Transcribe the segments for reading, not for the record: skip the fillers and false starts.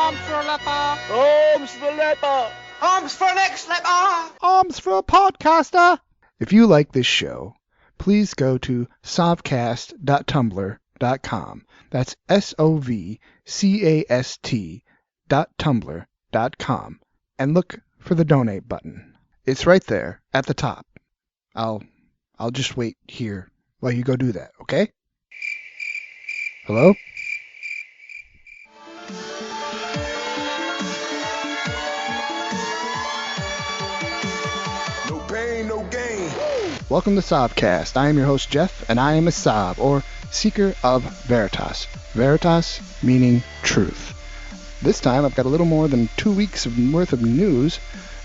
Arms for a leper! Arms for leper! Arms for an ex-leper! Arms for a podcaster! If you like this show, please go to sovcast.tumblr.com. That's SOVCAST.tumblr.com. And look for the donate button. It's right there at the top. I'll just wait here while you go do that, okay? Hello? No pain, no gain. Welcome to Sovcast. I am your host, Jeff, and I am a Sov, or Seeker of Veritas. Veritas meaning truth. This time I've got a little more than 2 weeks worth of news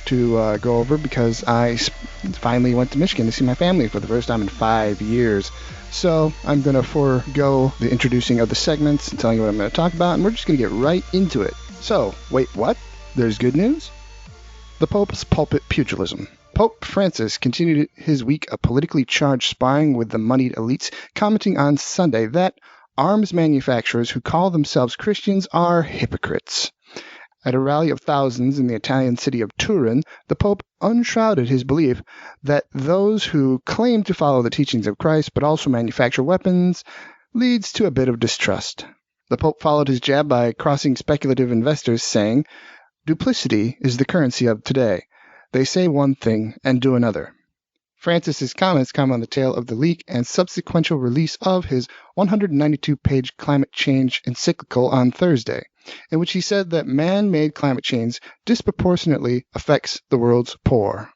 to go over because I finally went to Michigan to see my family for the first time in 5 years. So I'm going to forego the introducing of the segments and telling you what I'm going to talk about, and we're just going to get right into it. So, wait, what? There's good news? The Pope's pulpit pugilism. Pope Francis continued his week of politically charged sparring with the moneyed elites, commenting on Sunday that arms manufacturers who call themselves Christians are hypocrites. At a rally of thousands in the Italian city of Turin, the Pope unshrouded his belief that those who claim to follow the teachings of Christ but also manufacture weapons leads to a bit of distrust. The Pope followed his jab by crossing speculative investors, saying, "Duplicity is the currency of today. They say one thing and do another." Francis's comments come on the tail of the leak and subsequent release of his 192-page climate change encyclical on Thursday, in which he said that man-made climate change disproportionately affects the world's poor.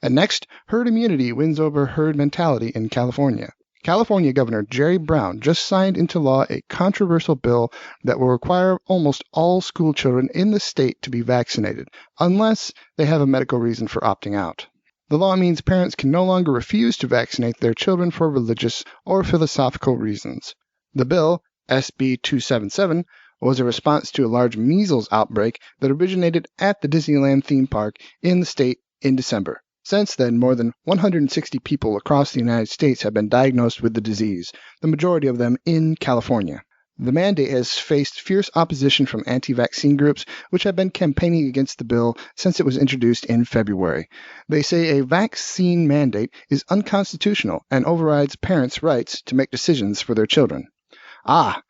And next, herd immunity wins over herd mentality in California. California Governor Jerry Brown just signed into law a controversial bill that will require almost all school children in the state to be vaccinated, unless they have a medical reason for opting out. The law means parents can no longer refuse to vaccinate their children for religious or philosophical reasons. The bill, SB 277, was a response to a large measles outbreak that originated at the Disneyland theme park in the state in December. Since then, more than 160 people across the United States have been diagnosed with the disease, the majority of them in California. The mandate has faced fierce opposition from anti-vaccine groups, which have been campaigning against the bill since it was introduced in February. They say a vaccine mandate is unconstitutional and overrides parents' rights to make decisions for their children. But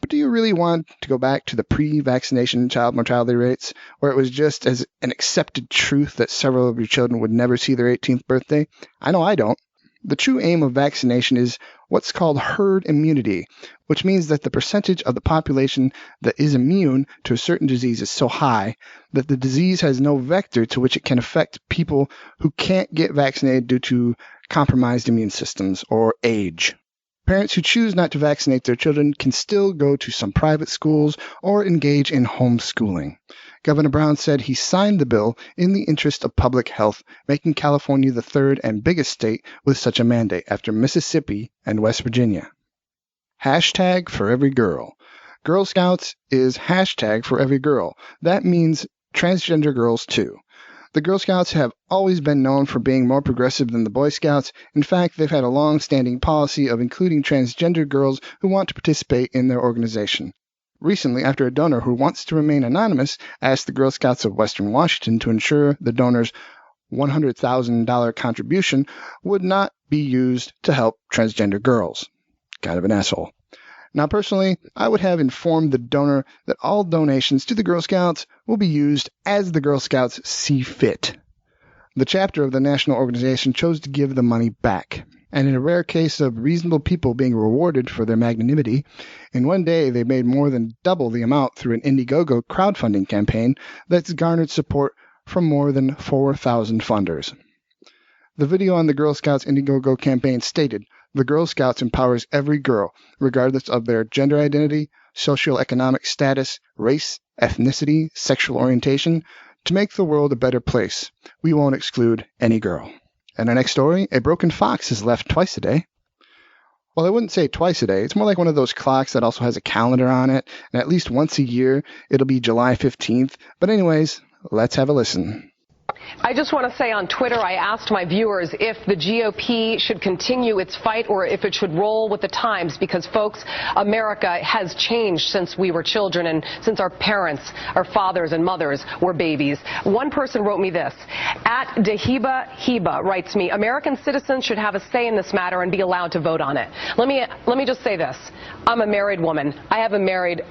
do you really want to go back to the pre-vaccination child mortality rates, where it was just as an accepted truth that several of your children would never see their 18th birthday? I know I don't. The true aim of vaccination is what's called herd immunity, which means that the percentage of the population that is immune to a certain disease is so high that the disease has no vector to which it can affect people who can't get vaccinated due to compromised immune systems or age. Parents who choose not to vaccinate their children can still go to some private schools or engage in homeschooling. Governor Brown said he signed the bill in the interest of public health, making California the third and biggest state with such a mandate after Mississippi and West Virginia. Hashtag for every girl. Girl Scouts is hashtag for every girl. That means transgender girls too. The Girl Scouts have always been known for being more progressive than the Boy Scouts. In fact, they've had a long-standing policy of including transgender girls who want to participate in their organization. Recently, after a donor who wants to remain anonymous asked the Girl Scouts of Western Washington to ensure the donor's $100,000 contribution would not be used to help transgender girls. Kind of an asshole. Now, personally, I would have informed the donor that all donations to the Girl Scouts will be used as the Girl Scouts see fit. The chapter of the national organization chose to give the money back, and in a rare case of reasonable people being rewarded for their magnanimity, in one day they made more than double the amount through an Indiegogo crowdfunding campaign that's garnered support from more than 4,000 funders. The video on the Girl Scouts Indiegogo campaign stated, "The Girl Scouts empowers every girl, regardless of their gender identity, socioeconomic status, race, ethnicity, sexual orientation, to make the world a better place. We won't exclude any girl." And our next story, a broken fox is left twice a day. Well, I wouldn't say twice a day. It's more like one of those clocks that also has a calendar on it, and at least once a year, it'll be July 15th. But anyways, let's have a listen. I just want to say on Twitter, I asked my viewers if the GOP should continue its fight or if it should roll with the times, because, folks, America has changed since we were children and since our parents, our fathers and mothers were babies. One person wrote me this. At Dehiba Heba writes me, American citizens should have a say in this matter and be allowed to vote on it. Let me just say this. I'm a married woman. I have a married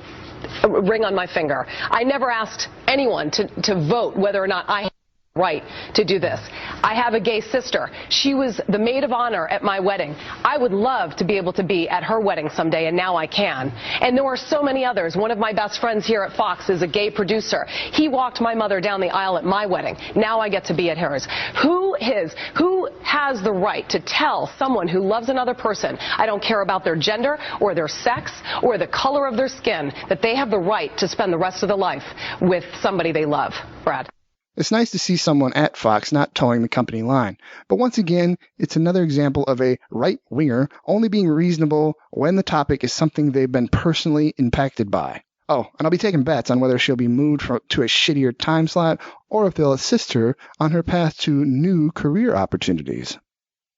ring on my finger. I never asked anyone to vote whether or not I had the right to do this. I have a gay sister. She was the maid of honor at my wedding. I would love to be able to be at her wedding someday, and now I can. And there were so many others. One of my best friends here at Fox is a gay producer. He walked my mother down the aisle at my wedding. Now I get to be at hers. Who has the right to tell someone who loves another person, I don't care about their gender or their sex or the color of their skin, that they have the right to spend the rest of their life with somebody they love? Brad. It's nice to see someone at Fox not towing the company line. But once again, it's another example of a right-winger only being reasonable when the topic is something they've been personally impacted by. Oh, and I'll be taking bets on whether she'll be moved to a shittier time slot or if they'll assist her on her path to new career opportunities.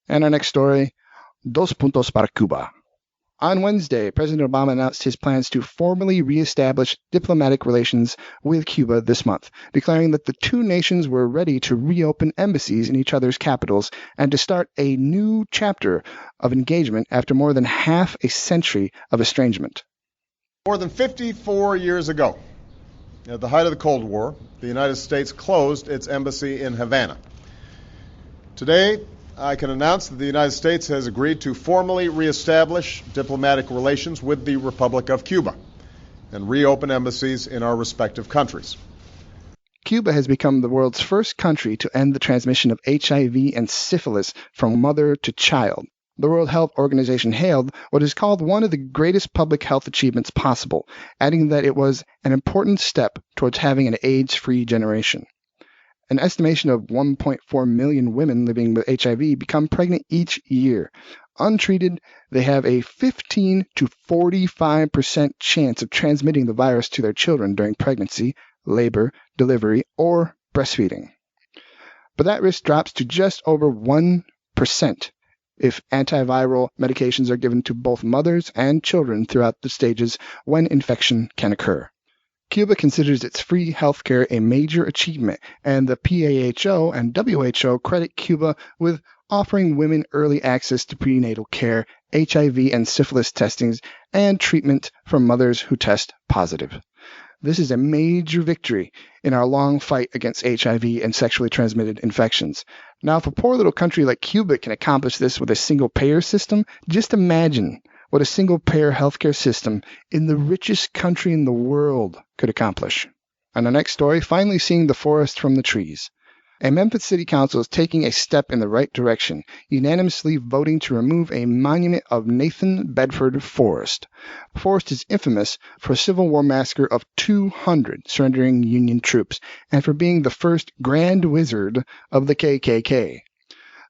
And our next story, dos puntos para Cuba. On Wednesday, President Obama announced his plans to formally reestablish diplomatic relations with Cuba this month, declaring that the two nations were ready to reopen embassies in each other's capitals and to start a new chapter of engagement after more than half a century of estrangement. More than 54 years ago, at the height of the Cold War, the United States closed its embassy in Havana. Today, I can announce that the United States has agreed to formally reestablish diplomatic relations with the Republic of Cuba and reopen embassies in our respective countries. Cuba has become the world's first country to end the transmission of HIV and syphilis from mother to child. The World Health Organization hailed what is called one of the greatest public health achievements possible, adding that it was an important step towards having an AIDS-free generation. An estimation of 1.4 million women living with HIV become pregnant each year. Untreated, they have a 15 to 45% chance of transmitting the virus to their children during pregnancy, labor, delivery, or breastfeeding. But that risk drops to just over 1% if antiviral medications are given to both mothers and children throughout the stages when infection can occur. Cuba considers its free healthcare a major achievement, and the PAHO and WHO credit Cuba with offering women early access to prenatal care, HIV and syphilis testings, and treatment for mothers who test positive. This is a major victory in our long fight against HIV and sexually transmitted infections. Now, if a poor little country like Cuba can accomplish this with a single-payer system, just imagine what a single-payer healthcare system in the richest country in the world could accomplish. And our next story, finally seeing the forest from the trees. A Memphis City Council is taking a step in the right direction, unanimously voting to remove a monument of Nathan Bedford Forest. Forest is infamous for a Civil War massacre of 200 surrendering Union troops and for being the first Grand Wizard of the KKK.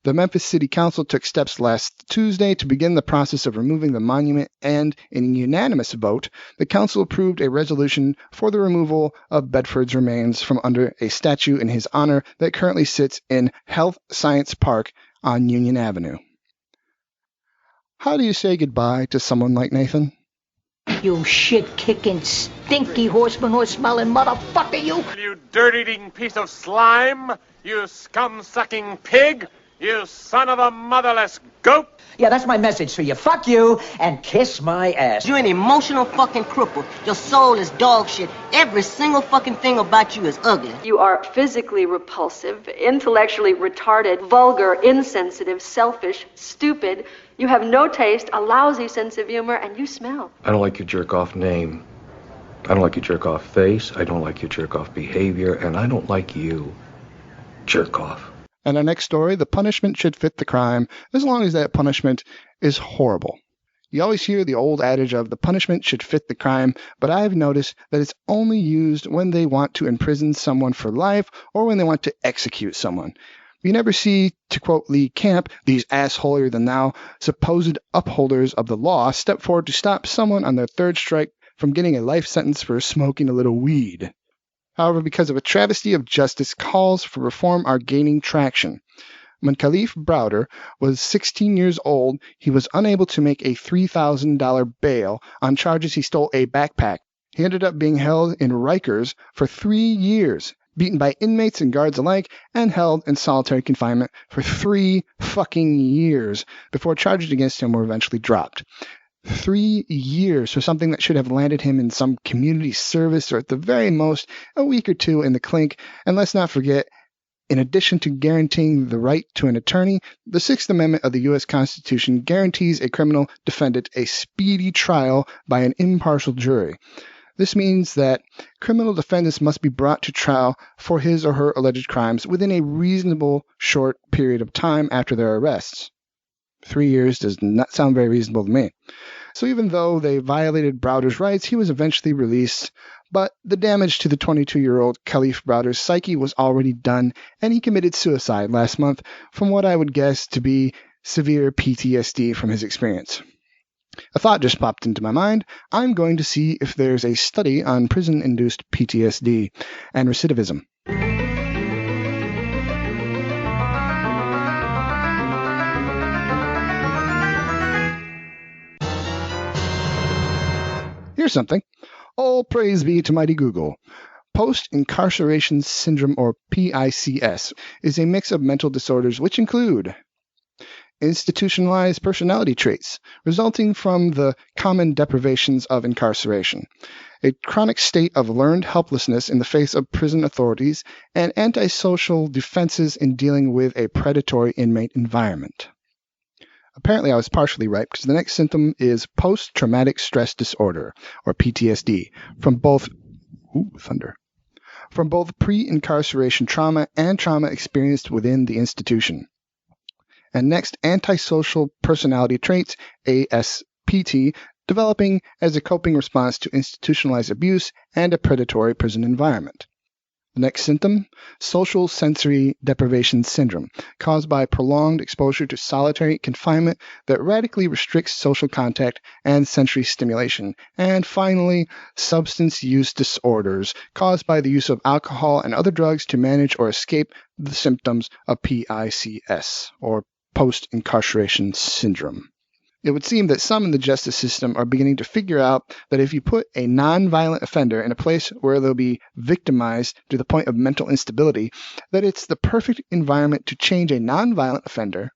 The Memphis City Council took steps last Tuesday to begin the process of removing the monument, and in a unanimous vote, the council approved a resolution for the removal of Bedford's remains from under a statue in his honor that currently sits in Health Science Park on Union Avenue. How do you say goodbye to someone like Nathan? You shit-kicking, stinky horse-smelling motherfucker, you! You dirt-eating piece of slime! You scum-sucking pig! You son of a motherless goat! Yeah, that's my message to you. Fuck you and kiss my ass. You're an emotional fucking cripple. Your soul is dog shit. Every single fucking thing about you is ugly. You are physically repulsive, intellectually retarded, vulgar, insensitive, selfish, stupid. You have no taste, a lousy sense of humor, and you smell. I don't like your jerk-off name. I don't like your jerk-off face. I don't like your jerk-off behavior. And I don't like you. Jerk-off. And our next story, the punishment should fit the crime, as long as that punishment is horrible. You always hear the old adage of the punishment should fit the crime, but I've noticed that it's only used when they want to imprison someone for life or when they want to execute someone. You never see, to quote Lee Camp, these ass-holier-than-thou supposed upholders of the law step forward to stop someone on their third strike from getting a life sentence for smoking a little weed. However, because of a travesty of justice, calls for reform are gaining traction. When Kalief Browder was 16 years old, he was unable to make a $3,000 bail on charges he stole a backpack. He ended up being held in Rikers for 3 years, beaten by inmates and guards alike, and held in solitary confinement for 3 fucking years before charges against him were eventually dropped. 3 years for something that should have landed him in some community service or at the very most a week or two in the clink. And let's not forget, in addition to guaranteeing the right to an attorney, the Sixth Amendment of the U.S. Constitution guarantees a criminal defendant a speedy trial by an impartial jury. This means that criminal defendants must be brought to trial for his or her alleged crimes within a reasonable short period of time after their arrests. 3 years does not sound very reasonable to me. So even though they violated Browder's rights, he was eventually released. But the damage to the 22-year-old Kalief Browder's psyche was already done, and he committed suicide last month from what I would guess to be severe PTSD from his experience. A thought just popped into my mind. I'm going to see if there's a study on prison-induced PTSD and recidivism. Here's something. All praise be to mighty Google. Post-incarceration syndrome, or PICS, is a mix of mental disorders which include institutionalized personality traits resulting from the common deprivations of incarceration, a chronic state of learned helplessness in the face of prison authorities, and antisocial defenses in dealing with a predatory inmate environment. Apparently, I was partially right, because the next symptom is post-traumatic stress disorder, or PTSD, from both pre-incarceration trauma and trauma experienced within the institution. And next, antisocial personality traits, ASPT, developing as a coping response to institutionalized abuse and a predatory prison environment. The next symptom, social sensory deprivation syndrome, caused by prolonged exposure to solitary confinement that radically restricts social contact and sensory stimulation. And finally, substance use disorders, caused by the use of alcohol and other drugs to manage or escape the symptoms of PICS, or post-incarceration syndrome. It would seem that some in the justice system are beginning to figure out that if you put a non-violent offender in a place where they'll be victimized to the point of mental instability, that it's the perfect environment to change a non-violent offender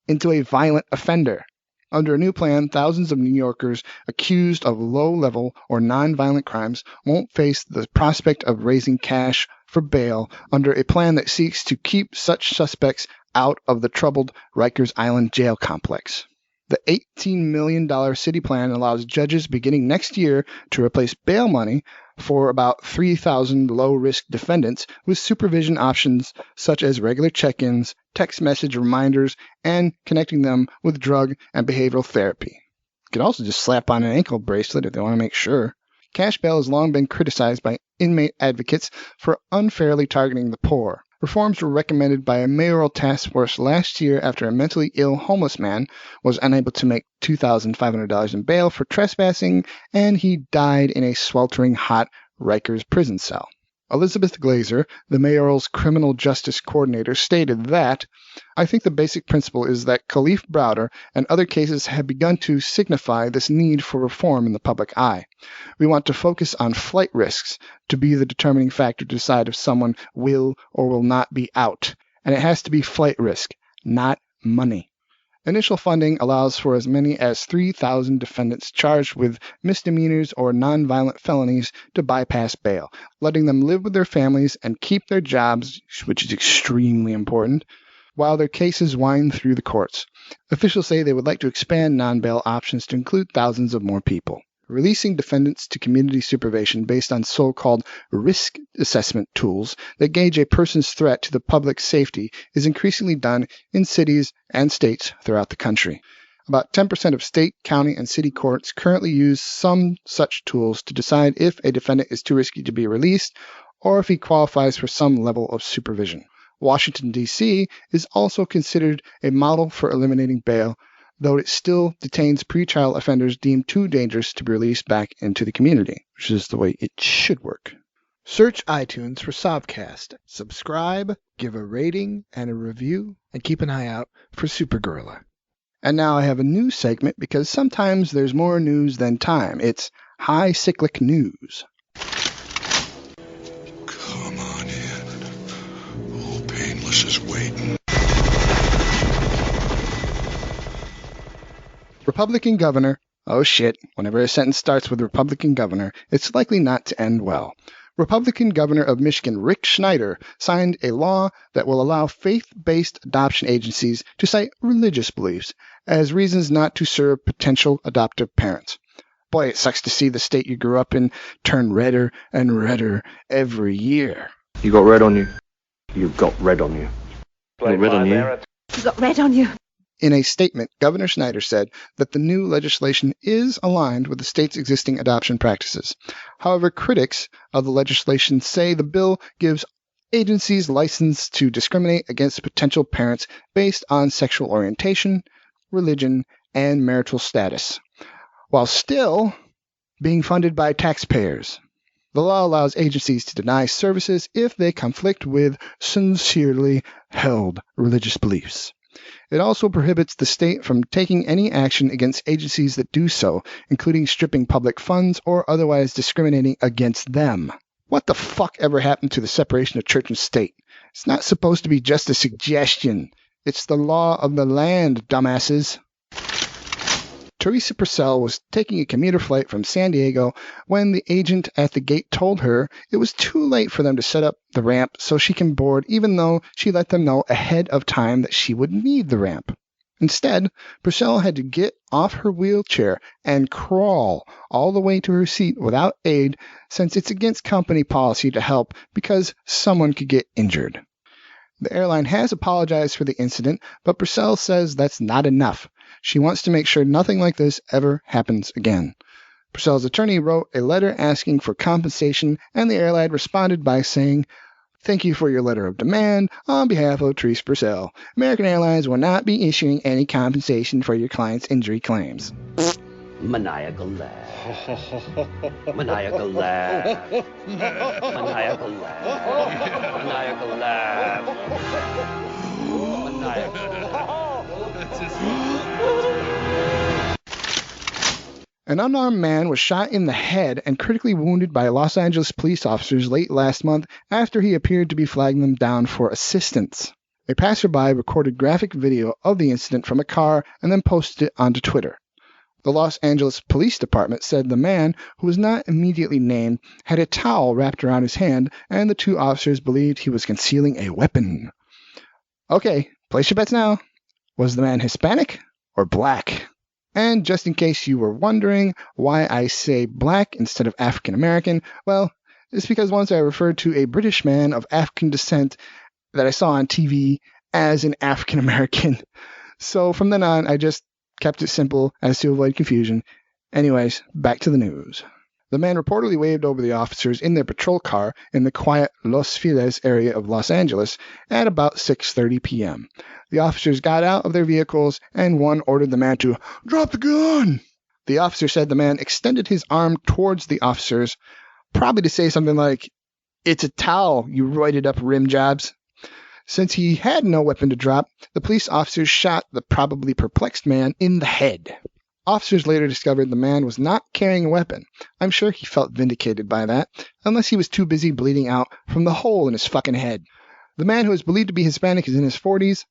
into a violent offender. Under a new plan, thousands of New Yorkers accused of low-level or non-violent crimes won't face the prospect of raising cash for bail under a plan that seeks to keep such suspects out of the troubled Rikers Island jail complex. The $18 million city plan allows judges beginning next year to replace bail money for about 3,000 low-risk defendants with supervision options such as regular check-ins, text message reminders, and connecting them with drug and behavioral therapy. You could also just slap on an ankle bracelet if they want to make sure. Cash bail has long been criticized by inmate advocates for unfairly targeting the poor. Reforms were recommended by a mayoral task force last year after a mentally ill homeless man was unable to make $2,500 in bail for trespassing, and he died in a sweltering hot Rikers prison cell. Elizabeth Glazer, the mayoral's criminal justice coordinator, stated that, "I think the basic principle is that Kalief Browder and other cases have begun to signify this need for reform in the public eye. We want to focus on flight risks to be the determining factor to decide if someone will or will not be out. And it has to be flight risk, not money." Initial funding allows for as many as 3,000 defendants charged with misdemeanors or nonviolent felonies to bypass bail, letting them live with their families and keep their jobs, which is extremely important, while their cases wind through the courts. Officials say they would like to expand non-bail options to include thousands of more people. Releasing defendants to community supervision based on so-called risk assessment tools that gauge a person's threat to the public safety is increasingly done in cities and states throughout the country. About 10% of state, county, and city courts currently use some such tools to decide if a defendant is too risky to be released or if he qualifies for some level of supervision. Washington, D.C. is also considered a model for eliminating bail, though it still detains pretrial offenders deemed too dangerous to be released back into the community, which is the way it should work. Search iTunes for Sovcast. Subscribe, give a rating and a review, and keep an eye out for Super Gorilla. And now I have a news segment because sometimes there's more news than time. It's High Cyclic News. Come on in. Old Painless is waiting. Republican governor. Oh shit, whenever a sentence starts with Republican governor, it's likely not to end well. Republican governor of Michigan Rick Snyder signed a law that will allow faith-based adoption agencies to cite religious beliefs as reasons not to serve potential adoptive parents. Boy, it sucks to see the state you grew up in turn redder and redder every year. You got red on you. You got red on you. You got red on you. You got red on you. In a statement, Governor Snyder said that the new legislation is aligned with the state's existing adoption practices. However, critics of the legislation say the bill gives agencies license to discriminate against potential parents based on sexual orientation, religion, and marital status, while still being funded by taxpayers. The law allows agencies to deny services if they conflict with sincerely held religious beliefs. It also prohibits the state from taking any action against agencies that do so, including stripping public funds or otherwise discriminating against them. What the fuck ever happened to the separation of church and state? It's not supposed to be just a suggestion. It's the law of the land, dumbasses. Theresa Purcell was taking a commuter flight from San Diego when the agent at the gate told her it was too late for them to set up the ramp so she can board, even though she let them know ahead of time that she would need the ramp. Instead, Purcell had to get off her wheelchair and crawl all the way to her seat without aid, since it's against company policy to help because someone could get injured. The airline has apologized for the incident, but Purcell says that's not enough. She wants to make sure nothing like this ever happens again. Purcell's attorney wrote a letter asking for compensation, and the airline responded by saying, "Thank you for your letter of demand. On behalf of Theresa Purcell, American Airlines will not be issuing any compensation for your client's injury claims." Maniacal laugh. Maniacal laugh. Maniacal laugh. Maniacal laugh. Maniacal laugh. An unarmed man was shot in the head and critically wounded by Los Angeles police officers late last month after he appeared to be flagging them down for assistance. A passerby recorded graphic video of the incident from a car and then posted it onto Twitter. The Los Angeles Police Department said the man, who was not immediately named, had a towel wrapped around his hand, and the two officers believed he was concealing a weapon. Okay, place your bets now. Was the man Hispanic or black? And just in case you were wondering why I say black instead of African American, well, it's because once I referred to a British man of African descent that I saw on TV as an African American. So from then on, I just kept it simple as to avoid confusion. Anyways, back to the news. The man reportedly waved over the officers in their patrol car in the quiet Los Feliz area of Los Angeles at about 6:30 p.m. The officers got out of their vehicles, and one ordered the man to drop the gun. The officer said the man extended his arm towards the officers, probably to say something like, "It's a towel, you roided up rim jobs." Since he had no weapon to drop, the police officers shot the probably perplexed man in the head. Officers later discovered the man was not carrying a weapon. I'm sure he felt vindicated by that, unless he was too busy bleeding out from the hole in his fucking head. The man who is believed to be Hispanic is in his 40s.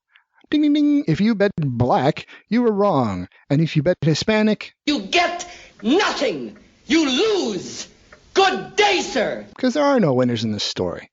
Ding, ding, ding. If you bet black, you were wrong. And if you bet Hispanic, You get nothing. You lose. Good day, sir. Because there are no winners in this story.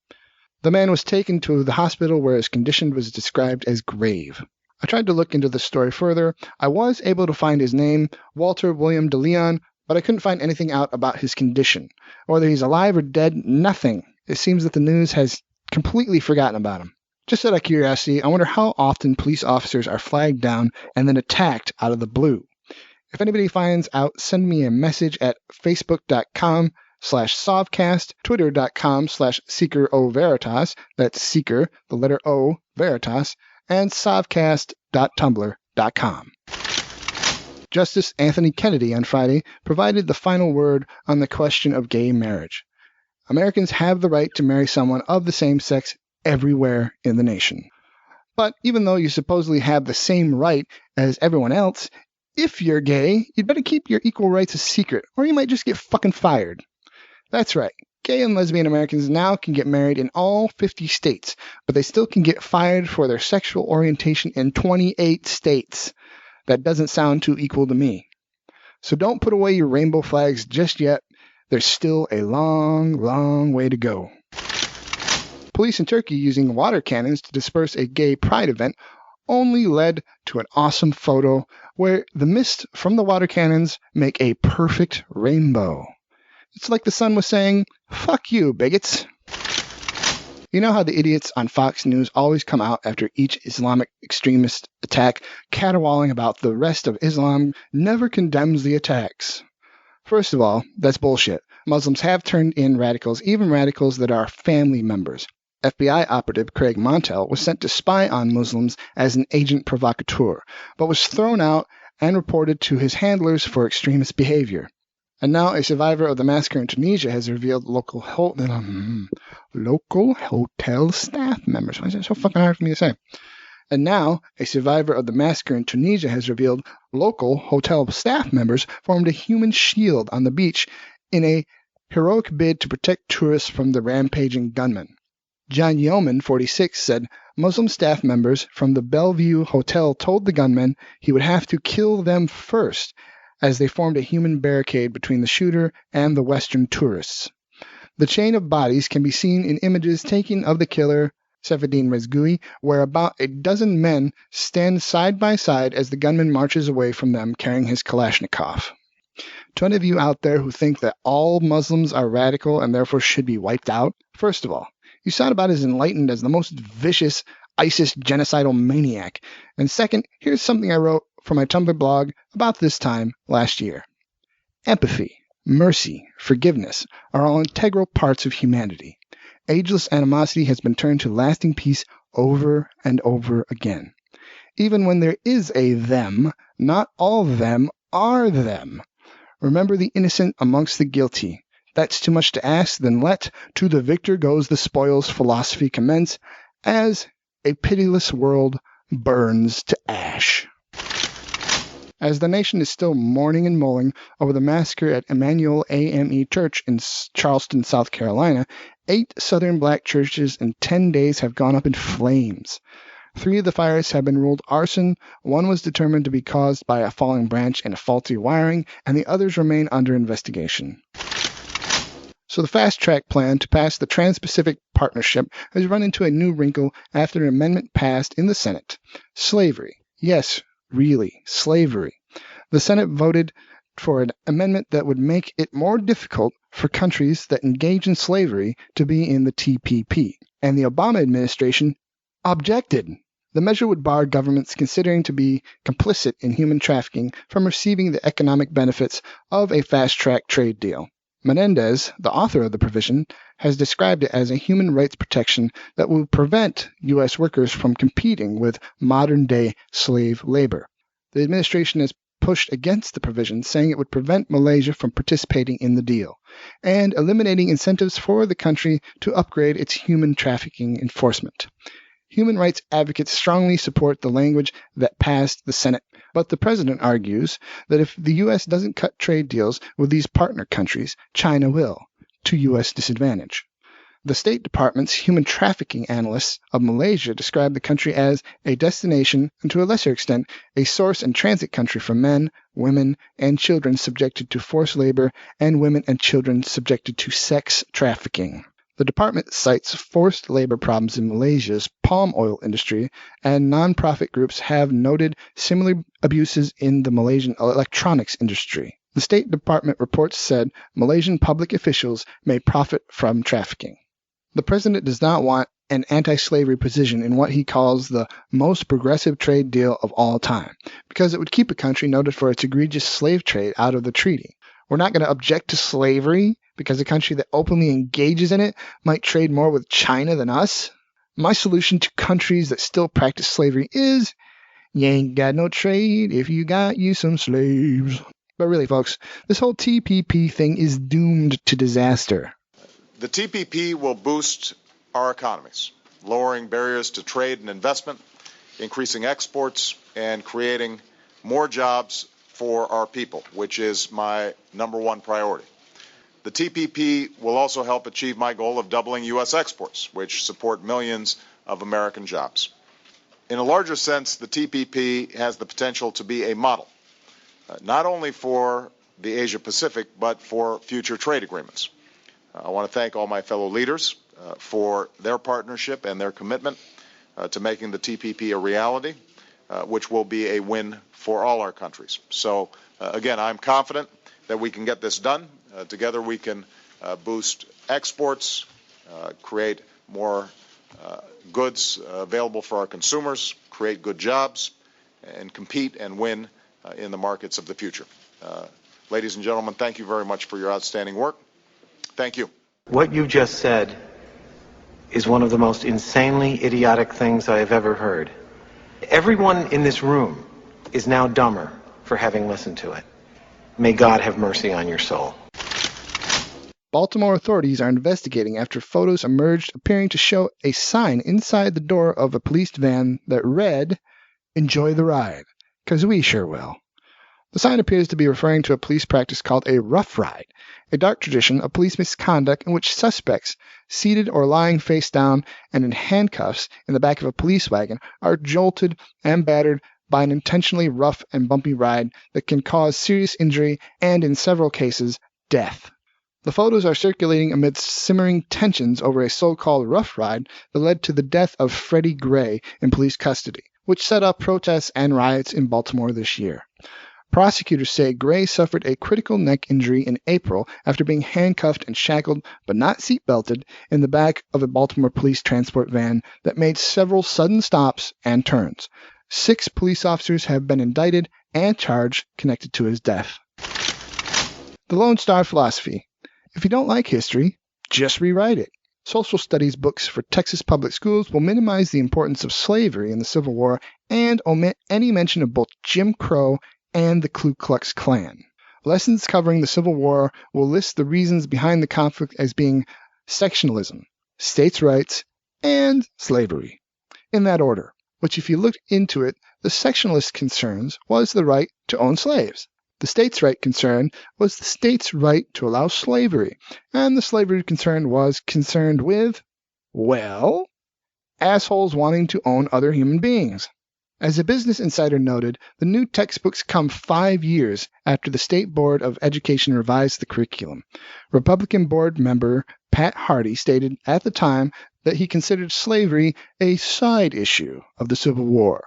The man was taken to the hospital where his condition was described as grave. I tried to look into the story further. I was able to find his name, Walter William de Leon, but I couldn't find anything out about his condition. Whether he's alive or dead, nothing. It seems that the news has completely forgotten about him. Just out of curiosity, I wonder how often police officers are flagged down and then attacked out of the blue. If anybody finds out, send me a message at facebook.com/Sovcast, twitter.com/SeekerOVeritas, that's Seeker, the letter O, Veritas, and Sovcast.tumblr.com. Justice Anthony Kennedy on Friday provided the final word on the question of gay marriage. Americans have the right to marry someone of the same sex everywhere in the nation. But even though you supposedly have the same right as everyone else, if you're gay, you'd better keep your equal rights a secret, or you might just get fucking fired. That's right. Gay and lesbian Americans now can get married in all 50 states, but they still can get fired for their sexual orientation in 28 states. That doesn't sound too equal to me. So don't put away your rainbow flags just yet. There's still a long, long way to go. Police in Turkey using water cannons to disperse a gay pride event only led to an awesome photo where the mist from the water cannons make a perfect rainbow. It's like the sun was saying, "Fuck you, bigots." You know how the idiots on Fox News always come out after each Islamic extremist attack, caterwauling about the rest of Islam never condemns the attacks? First of all, that's bullshit. Muslims have turned in radicals, even radicals that are family members. FBI operative Craig Montel was sent to spy on Muslims as an agent provocateur, but was thrown out and reported to his handlers for extremist behavior. And now a survivor of the massacre in Tunisia has revealed local hotel staff members. Why is that so fucking hard for me to say? And now a survivor of the massacre in Tunisia has revealed local hotel staff members formed a human shield on the beach in a heroic bid to protect tourists from the rampaging gunmen. John Yeoman, 46, said Muslim staff members from the Bellevue Hotel told the gunmen he would have to kill them first, as they formed a human barricade between the shooter and the Western tourists. The chain of bodies can be seen in images taken of the killer, Sefeddine Rezgui, where about a dozen men stand side by side as the gunman marches away from them carrying his Kalashnikov. To any of you out there who think that all Muslims are radical and therefore should be wiped out, first of all, you sound about as enlightened as the most vicious ISIS genocidal maniac. And second, here's something I wrote for my Tumblr blog about this time last year. Empathy, mercy, forgiveness are all integral parts of humanity. Ageless animosity has been turned to lasting peace over and over again. Even when there is a them, not all them are them. Remember the innocent amongst the guilty. That's too much to ask, then let to the victor goes the spoils philosophy commence as a pitiless world burns to ash. As the nation is still mourning and mulling over the massacre at Emmanuel AME Church in Charleston, South Carolina, 8 southern black churches in 10 days have gone up in flames. 3 of the fires have been ruled arson, 1 was determined to be caused by a falling branch and a faulty wiring, and the others remain under investigation. So the fast-track plan to pass the Trans-Pacific Partnership has run into a new wrinkle after an amendment passed in the Senate. Slavery. Yes, really, slavery. The Senate voted for an amendment that would make it more difficult for countries that engage in slavery to be in the TPP, and the Obama administration objected. The measure would bar governments considering to be complicit in human trafficking from receiving the economic benefits of a fast-track trade deal. Menendez, the author of the provision, has described it as a human rights protection that will prevent U.S. workers from competing with modern-day slave labor. The administration has pushed against the provision, saying it would prevent Malaysia from participating in the deal, and eliminating incentives for the country to upgrade its human trafficking enforcement. Human rights advocates strongly support the language that passed the Senate, but the president argues that if the U.S. doesn't cut trade deals with these partner countries, China will, to U.S. disadvantage. The State Department's human trafficking analysts of Malaysia describe the country as a destination and, to a lesser extent, a source and transit country for men, women, and children subjected to forced labor and women and children subjected to sex trafficking. The department cites forced labor problems in Malaysia's palm oil industry, and nonprofit groups have noted similar abuses in the Malaysian electronics industry. The State Department reports said Malaysian public officials may profit from trafficking. The president does not want an anti-slavery position in what he calls the most progressive trade deal of all time, because it would keep a country noted for its egregious slave trade out of the treaty. We're not going to object to slavery because a country that openly engages in it might trade more with China than us. My solution to countries that still practice slavery is, you ain't got no trade if you got you some slaves. But really, folks, this whole TPP thing is doomed to disaster. The TPP will boost our economies, lowering barriers to trade and investment, increasing exports, and creating more jobs for our people, which is my number one priority. The TPP will also help achieve my goal of doubling U.S. exports, which support millions of American jobs. In a larger sense, the TPP has the potential to be a model, not only for the Asia-Pacific, but for future trade agreements. I want to thank all my fellow leaders for their partnership and their commitment to making the TPP a reality, which will be a win for all our countries. So, again, I'm confident that we can get this done. Together we can boost exports, create more goods available for our consumers, create good jobs, and compete and win in the markets of the future. Ladies and gentlemen, thank you very much for your outstanding work. Thank you. What you just said is one of the most insanely idiotic things I have ever heard. Everyone in this room is now dumber for having listened to it. May God have mercy on your soul. Baltimore authorities are investigating after photos emerged appearing to show a sign inside the door of a police van that read, "Enjoy the ride, 'cause we sure will." The sign appears to be referring to a police practice called a rough ride, a dark tradition of police misconduct in which suspects, seated or lying face down and in handcuffs in the back of a police wagon, are jolted and battered by an intentionally rough and bumpy ride that can cause serious injury and, in several cases, death. The photos are circulating amidst simmering tensions over a so-called rough ride that led to the death of Freddie Gray in police custody, which set off protests and riots in Baltimore this year. Prosecutors say Gray suffered a critical neck injury in April after being handcuffed and shackled, but not seatbelted, in the back of a Baltimore police transport van that made several sudden stops and turns. 6 police officers have been indicted and charged connected to his death. The Lone Star Philosophy. If you don't like history, just rewrite it. Social studies books for Texas public schools will minimize the importance of slavery in the Civil War and omit any mention of both Jim Crow and the Ku Klux Klan. Lessons covering the Civil War will list the reasons behind the conflict as being sectionalism, states' rights, and slavery, in that order, which if you looked into it, the sectionalist concerns was the right to own slaves. The states' right concern was the states' right to allow slavery, and the slavery concern was concerned with, well, assholes wanting to own other human beings. As a Business Insider noted, the new textbooks come 5 years after the State Board of Education revised the curriculum. Republican board member Pat Hardy stated at the time that he considered slavery a side issue of the Civil War,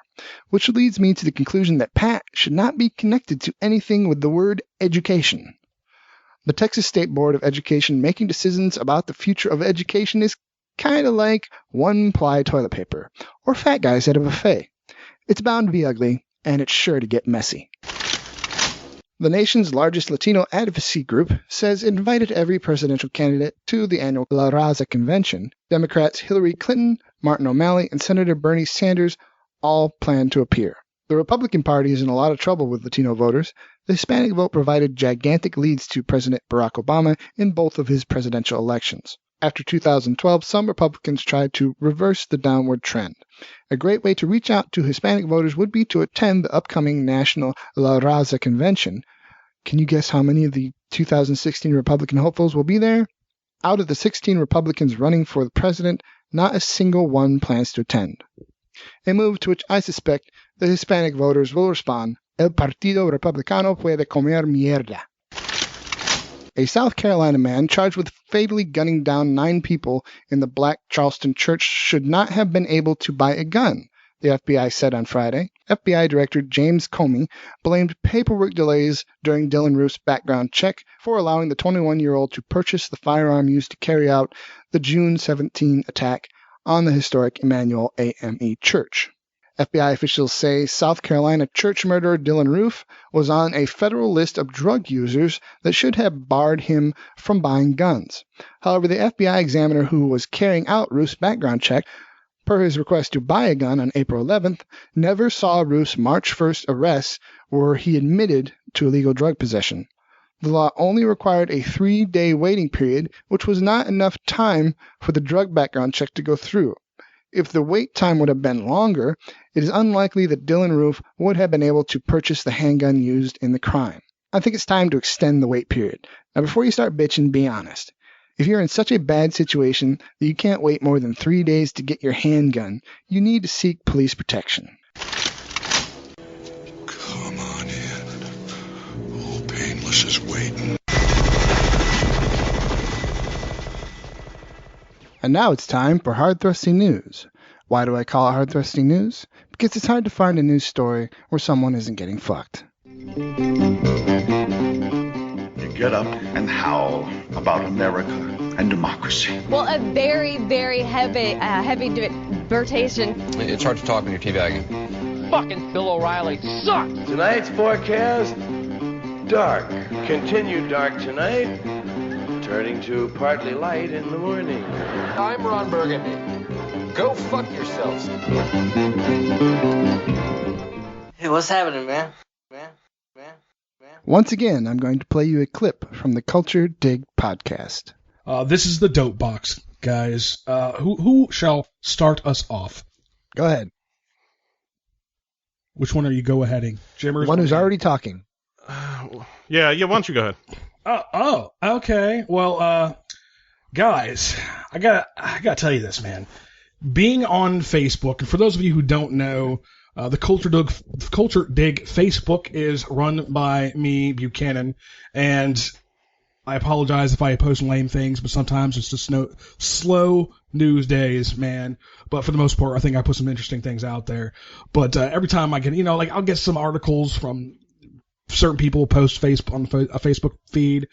which leads me to the conclusion that Pat should not be connected to anything with the word education. The Texas State Board of Education making decisions about the future of education is kind of like one-ply toilet paper, or fat guys at a buffet. It's bound to be ugly, and it's sure to get messy. The nation's largest Latino advocacy group says it invited every presidential candidate to the annual La Raza convention. Democrats Hillary Clinton, Martin O'Malley, and Senator Bernie Sanders all plan to appear. The Republican Party is in a lot of trouble with Latino voters. The Hispanic vote provided gigantic leads to President Barack Obama in both of his presidential elections. After 2012, some Republicans tried to reverse the downward trend. A great way to reach out to Hispanic voters would be to attend the upcoming National La Raza Convention. Can you guess how many of the 2016 Republican hopefuls will be there? Out of the 16 Republicans running for the president, not a single one plans to attend. A move to which I suspect the Hispanic voters will respond, El Partido Republicano puede comer mierda. A South Carolina man charged with fatally gunning down 9 people in the black Charleston church should not have been able to buy a gun, the FBI said on Friday. FBI Director James Comey blamed paperwork delays during Dylan Roof's background check for allowing the 21-year-old to purchase the firearm used to carry out the June 17 attack on the historic Emmanuel AME Church. FBI officials say South Carolina church murderer Dylan Roof was on a federal list of drug users that should have barred him from buying guns. However, the FBI examiner who was carrying out Roof's background check, per his request to buy a gun on April 11th, never saw Roof's March 1st arrest where he admitted to illegal drug possession. The law only required a 3-day waiting period, which was not enough time for the drug background check to go through. If the wait time would have been longer, it is unlikely that Dylan Roof would have been able to purchase the handgun used in the crime. I think it's time to extend the wait period. Now, before you start bitching, be honest. If you're in such a bad situation that you can't wait more than 3 days to get your handgun, you need to seek police protection. Come on in. Old Painless is waiting. And now it's time for Hard-Thrusting News. Why do I call it Hard-Thrusting News? Because it's hard to find a news story where someone isn't getting fucked. You get up and howl about America and democracy. Well, a very, very heavy debatation. It's hard to talk when you're teabagging. Fucking Bill O'Reilly sucks! Tonight's forecast, dark. Continued dark tonight, turning to partly light in the morning. I'm Ron Burgundy. Go fuck yourselves. Hey, what's happening, man? Once again, I'm going to play you a clip from the Culture Dig podcast. This is the Dope Box, guys. Who shall start us off? Go ahead. Which one are you go-aheading? Jim or one who's already talking. Yeah, why don't you go ahead? Oh, okay. Well, guys, I gotta tell you this, man. Being on Facebook, and for those of you who don't know, the Culture Dig Facebook is run by me, Buchanan, and I apologize if I post lame things, but sometimes it's just slow news days, man. But for the most part, I think I put some interesting things out there. But every time I get, I'll get some articles from certain people post on a Facebook feed.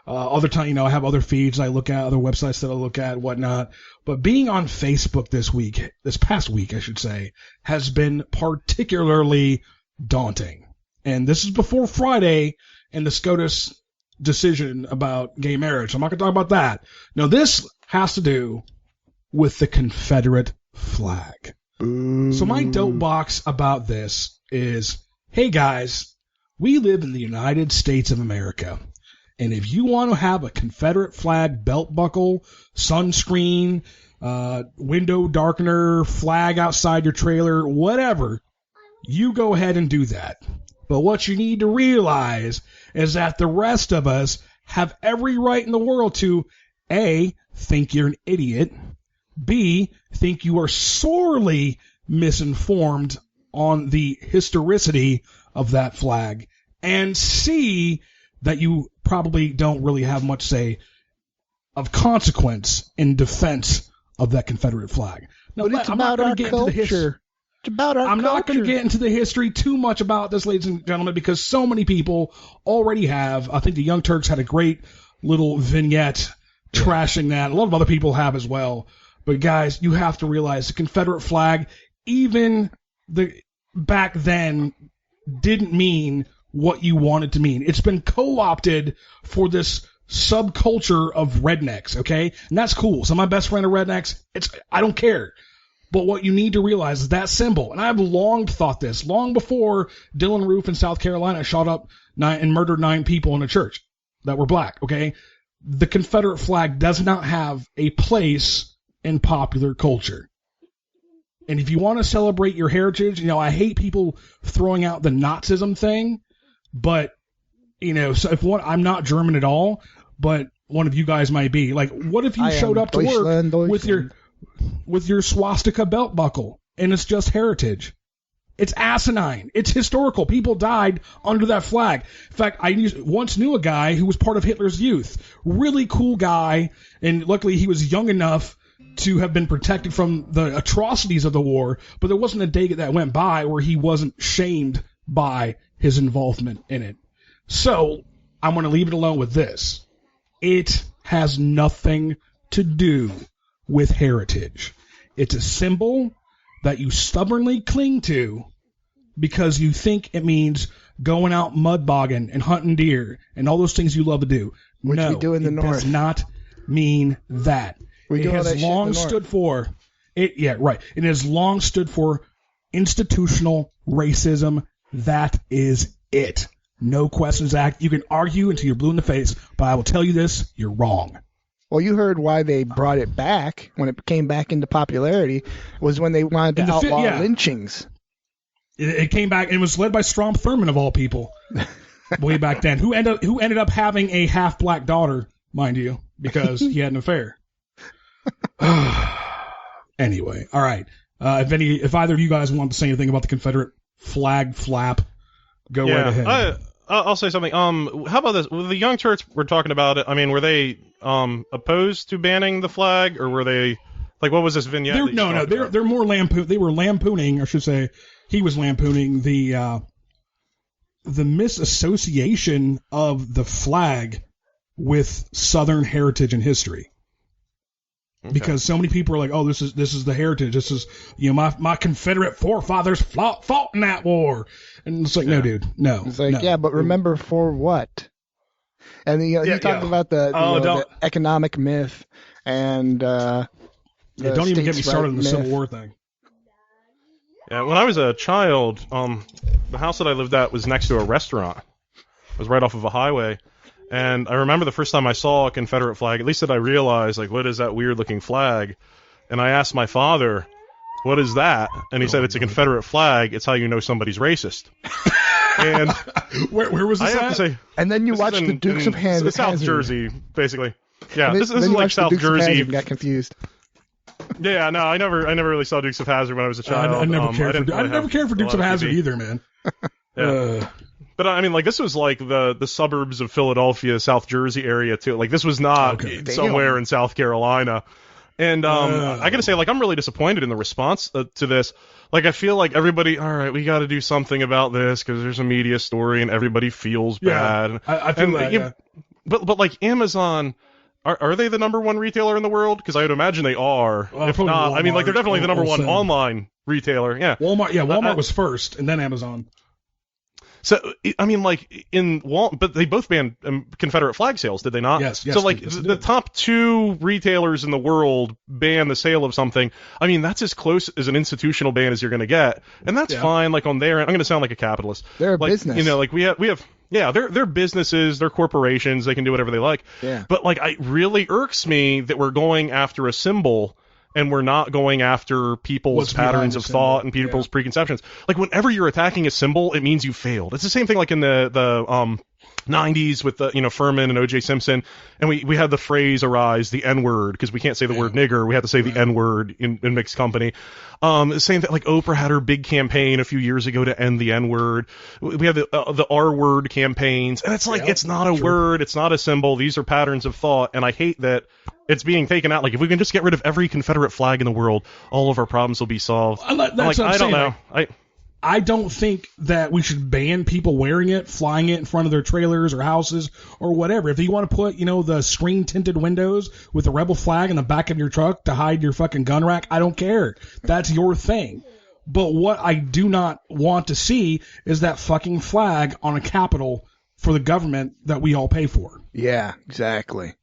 Other time, I have other feeds I look at, other websites that I look at, whatnot. But being on Facebook this past week, I should say, has been particularly daunting. And this is before Friday and the SCOTUS decision about gay marriage. I'm not going to talk about that. No, this has to do with the Confederate flag. Ooh. So my dope box about this is, hey guys, we live in the United States of America. And if you want to have a Confederate flag belt buckle, sunscreen, window darkener, flag outside your trailer, whatever, you go ahead and do that. But what you need to realize is that the rest of us have every right in the world to, A, think you're an idiot, B, think you are sorely misinformed on the historicity of that flag, and C, that you probably don't really have much say of consequence in defense of that Confederate flag. Now, but it's about our culture. It's about our culture. I'm not going to get into the history too much about this, ladies and gentlemen, because so many people already have. I think the Young Turks had a great little vignette trashing that. A lot of other people have as well. But guys, you have to realize the Confederate flag, even back then, didn't mean what you want it to mean. It's been co-opted for this subculture of rednecks, okay? And that's cool. So my best friend of rednecks, I don't care. But what you need to realize is that symbol, and I've long thought this, long before Dylan Roof in South Carolina shot up and murdered 9 people in a church that were black, okay? The Confederate flag does not have a place in popular culture. And if you want to celebrate your heritage, I hate people throwing out the Nazism thing, but, so if I'm not German at all, but one of you guys might be. Like, what if you showed up to work with your swastika belt buckle and it's just heritage? It's asinine. It's historical. People died under that flag. In fact, I once knew a guy who was part of Hitler's Youth. Really cool guy, and luckily he was young enough to have been protected from the atrocities of the war, but there wasn't a day that went by where he wasn't shamed by his involvement in it. So, I'm going to leave it alone with this. It has nothing to do with heritage. It's a symbol that you stubbornly cling to because you think it means going out mud bogging and hunting deer and all those things you love to do. Which we do in the North. It does not mean that. It has long stood for it has long stood for institutional racism. That is it. No questions asked. You can argue until you're blue in the face, but I will tell you this, you're wrong. Well, you heard why they brought it back when it came back into popularity was when they wanted to outlaw lynchings. It came back. It was led by Strom Thurmond of all people, way back then. Who ended up having a half black daughter, mind you, because he had an affair. Anyway, all right. If either of you guys want to say anything about the Confederate flag flap, go right ahead. I'll say something. How about this? The Young Turks were talking about it. I mean, were they opposed to banning the flag, or were they like, what was this vignette? They're more They were lampooning, I should say. He was lampooning the misassociation of the flag with Southern heritage and history. Okay. Because so many people are like, oh, this is the heritage. This is, my Confederate forefathers fought in that war. And it's like, no, dude, no. It's like, yeah, but remember for what? And he talked about the economic myth and don't even get me started on the Civil War thing. Yeah, when I was a child, the house that I lived at was next to a restaurant. It was right off of a highway. And I remember the first time I saw a Confederate flag, at least that I realized, like, what is that weird-looking flag? And I asked my father, what is that? And he said, it's a Confederate flag. It's how you know somebody's racist. And where was this I have to say, and then you watched the Dukes of Hazzard. South Jersey, basically. Yeah, this is like South Jersey. Got confused. Yeah, no, I never really saw Dukes of Hazzard when I was a child. I never cared for Dukes of Hazzard either, man. Yeah. But I mean, like, this was like the suburbs of Philadelphia, South Jersey area too. Like, this was not somewhere in South Carolina. And I gotta say, like, I'm really disappointed in the response to this. Like, I feel like everybody, all right, we got to do something about this because there's a media story and everybody feels bad. I feel that. But like Amazon. Are they the number one retailer in the world? Because I would imagine they are. Well, if not, Walmart, I mean, like, they're definitely the number one online retailer. Yeah. Walmart was first, and then Amazon. So, I mean, like, but they both banned Confederate flag sales, did they not? Yes. So, like, the top two retailers in the world ban the sale of something. I mean, that's as close as an institutional ban as you're going to get. And that's fine, like, on their end. I'm going to sound like a capitalist. They're a business. You know, like, we have they're businesses, they're corporations, they can do whatever they like. Yeah. But, like, it really irks me that we're going after a symbol and we're not going after people's patterns of thought and people's preconceptions. Like, whenever you're attacking a symbol, it means you failed. It's the same thing like in the 90s with the, Furman and O.J. Simpson, and we had the phrase arise, the N-word, because we can't say the word nigger, we had to say the N-word in mixed company. Same thing, like Oprah had her big campaign a few years ago to end the N-word. We have the R-word campaigns, and it's like, it's not a word, it's not a symbol, these are patterns of thought, and I hate that it's being taken out. Like, if we can just get rid of every Confederate flag in the world, all of our problems will be solved. I don't know. I don't think that we should ban people wearing it, flying it in front of their trailers or houses or whatever. If you want to put, the screen-tinted windows with the rebel flag in the back of your truck to hide your fucking gun rack, I don't care. That's your thing. But what I do not want to see is that fucking flag on a Capitol for the government that we all pay for. Yeah, exactly.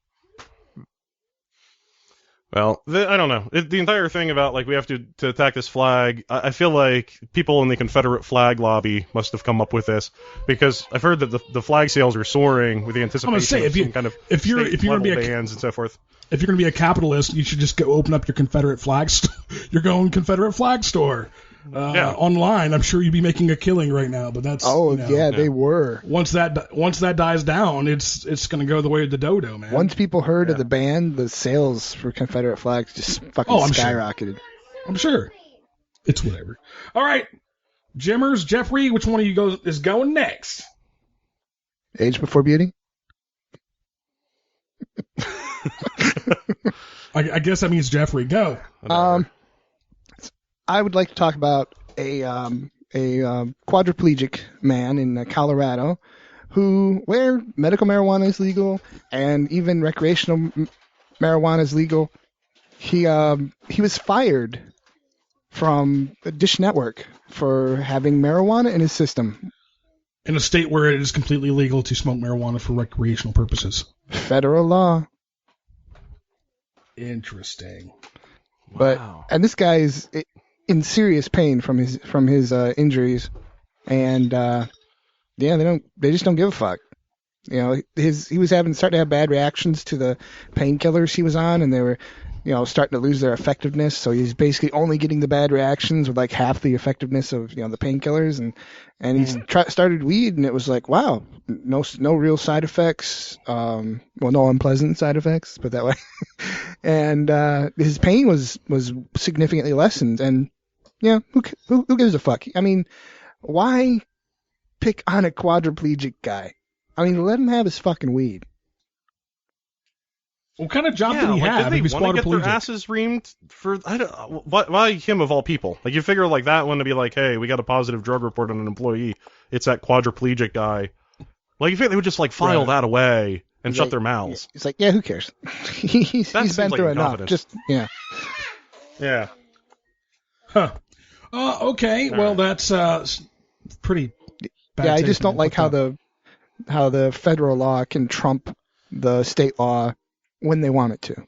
Well, I don't know. The entire thing about, like, we have to attack this flag, I feel like people in the Confederate flag lobby must have come up with this, because I've heard that the flag sales are soaring with the anticipation of some kind of if you're going to be bans and so forth. If you're going to be a capitalist, you should just go open up your Confederate flag store. Your own Confederate flag store. Online, I'm sure you'd be making a killing right now, but that's they were. Once that dies down, it's going to go the way of the dodo, man. Once people heard of the ban, the sales for Confederate flags just fucking skyrocketed. I'm sure. It's whatever. All right, Jimmers, Jeffrey, which one of you is going next? Age before beauty. I guess that means Jeffrey. Go. I would like to talk about a quadriplegic man in Colorado where medical marijuana is legal and even recreational marijuana is legal. He was fired from Dish Network for having marijuana in his system. In a state where it is completely legal to smoke marijuana for recreational purposes. Federal law. Interesting. And this guy is in serious pain from his injuries, and Yeah, they just don't give a fuck. You know, he was starting to have bad reactions to the painkillers he was on, and they were, starting to lose their effectiveness. So he's basically only getting the bad reactions with like half the effectiveness of the painkillers, and he started weed, and it was like, wow, no real side effects, no unpleasant side effects, put that way, and his pain was significantly lessened, and who gives a fuck? I mean, why pick on a quadriplegic guy? I mean, let him have his fucking weed. What kind of job did he have? Did they want to get their asses reamed for? Why him of all people? Like, you figure like that one to be like, hey, we got a positive drug report on an employee. It's that quadriplegic guy. Like, you think they would just like file that away and shut their mouths? It's like, yeah, who cares? he's been through enough. Just yeah. Huh. Okay. Well, that's pretty bad. Yeah, I just don't like how the federal law can trump the state law when they want it to.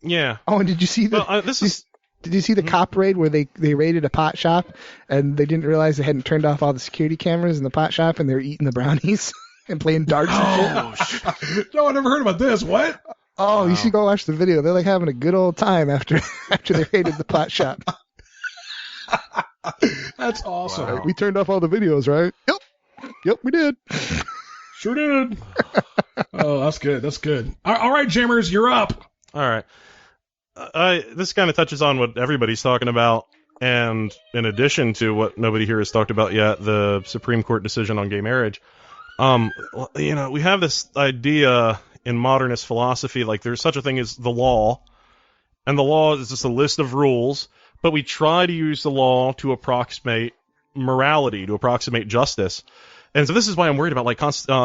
Yeah. Oh, and did you see did you see the cop raid where they raided a pot shop and they didn't realize they hadn't turned off all the security cameras in the pot shop and they were eating the brownies and playing darts and shit? No, I never heard about this. What? Oh, you should go watch the video. They're like having a good old time after they raided the pot shop. That's awesome. Wow. We turned off all the videos, right? Yep, we did. Sure did. Oh, that's good. That's good. All right, Jammers, you're up. All right. This kind of touches on what everybody's talking about, and in addition to what nobody here has talked about yet, the Supreme Court decision on gay marriage. We have this idea in modernist philosophy, like there's such a thing as the law, and the law is just a list of rules, but we try to use the law to approximate morality, to approximate justice. And so this is why I'm worried about like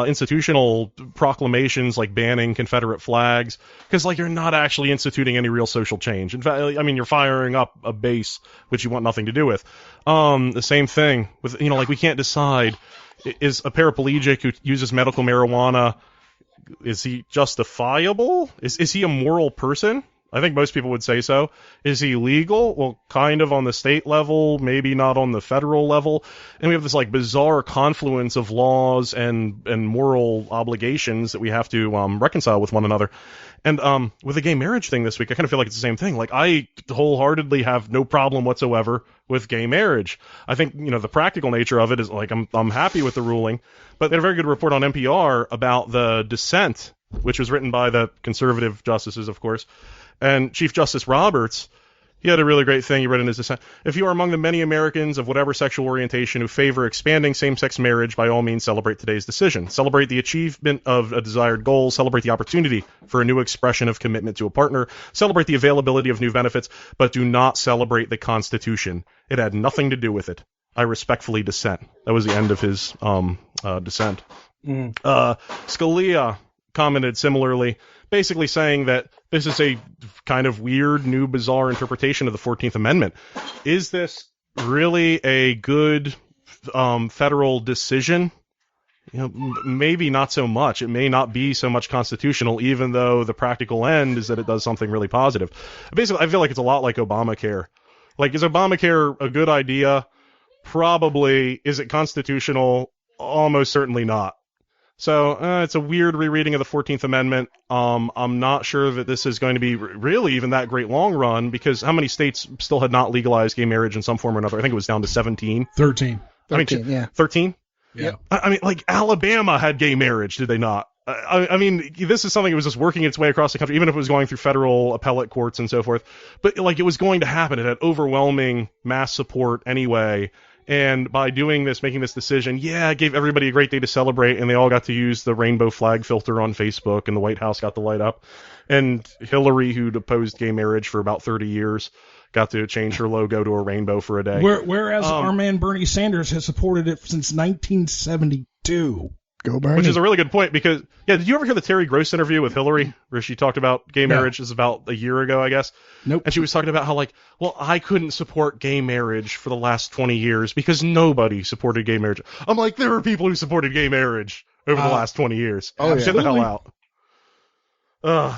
institutional proclamations like banning Confederate flags, because like you're not actually instituting any real social change. In fact, I mean, you're firing up a base which you want nothing to do with. The same thing with, like we can't decide, is a paraplegic who uses medical marijuana, is he justifiable? Is he a moral person? I think most people would say so. Is he legal? Well, kind of on the state level, maybe not on the federal level. And we have this like bizarre confluence of laws and moral obligations that we have to reconcile with one another. And with the gay marriage thing this week, I kind of feel like it's the same thing. Like, I wholeheartedly have no problem whatsoever with gay marriage. I think, the practical nature of it is like I'm happy with the ruling. But they had a very good report on NPR about the dissent, which was written by the conservative justices, of course. And Chief Justice Roberts, he had a really great thing he read in his dissent. If you are among the many Americans of whatever sexual orientation who favor expanding same-sex marriage, by all means celebrate today's decision. Celebrate the achievement of a desired goal. Celebrate the opportunity for a new expression of commitment to a partner. Celebrate the availability of new benefits, but do not celebrate the Constitution. It had nothing to do with it. I respectfully dissent. That was the end of his dissent. Scalia commented similarly, basically saying that this is a kind of weird, new, bizarre interpretation of the 14th Amendment. Is this really a good federal decision? Maybe not so much. It may not be so much constitutional, even though the practical end is that it does something really positive. Basically, I feel like it's a lot like Obamacare. Like, is Obamacare a good idea? Probably. Is it constitutional? Almost certainly not. So it's a weird rereading of the 14th Amendment. I'm not sure that this is going to be really even that great long run, because how many states still had not legalized gay marriage in some form or another? I think it was down to 17. 13. 13, yeah. 13? Yeah. I mean, like, Alabama had gay marriage, did they not? I mean, this is something that was just working its way across the country, even if it was going through federal appellate courts and so forth. But, like, it was going to happen. It had overwhelming mass support anyway. And by doing this, making this decision, it gave everybody a great day to celebrate, and they all got to use the rainbow flag filter on Facebook, and the White House got to light up. And Hillary, who'd opposed gay marriage for about 30 years, got to change her logo to a rainbow for a day. Whereas our man Bernie Sanders has supported it since 1972. Go Bernie. Which is a really good point, because, did you ever hear the Terry Gross interview with Hillary, where she talked about gay marriage? It was about a year ago, I guess. Nope. And she was talking about how, like, well, I couldn't support gay marriage for the last 20 years because nobody supported gay marriage. I'm like, there are people who supported gay marriage over the last 20 years. Oh, Get the hell out.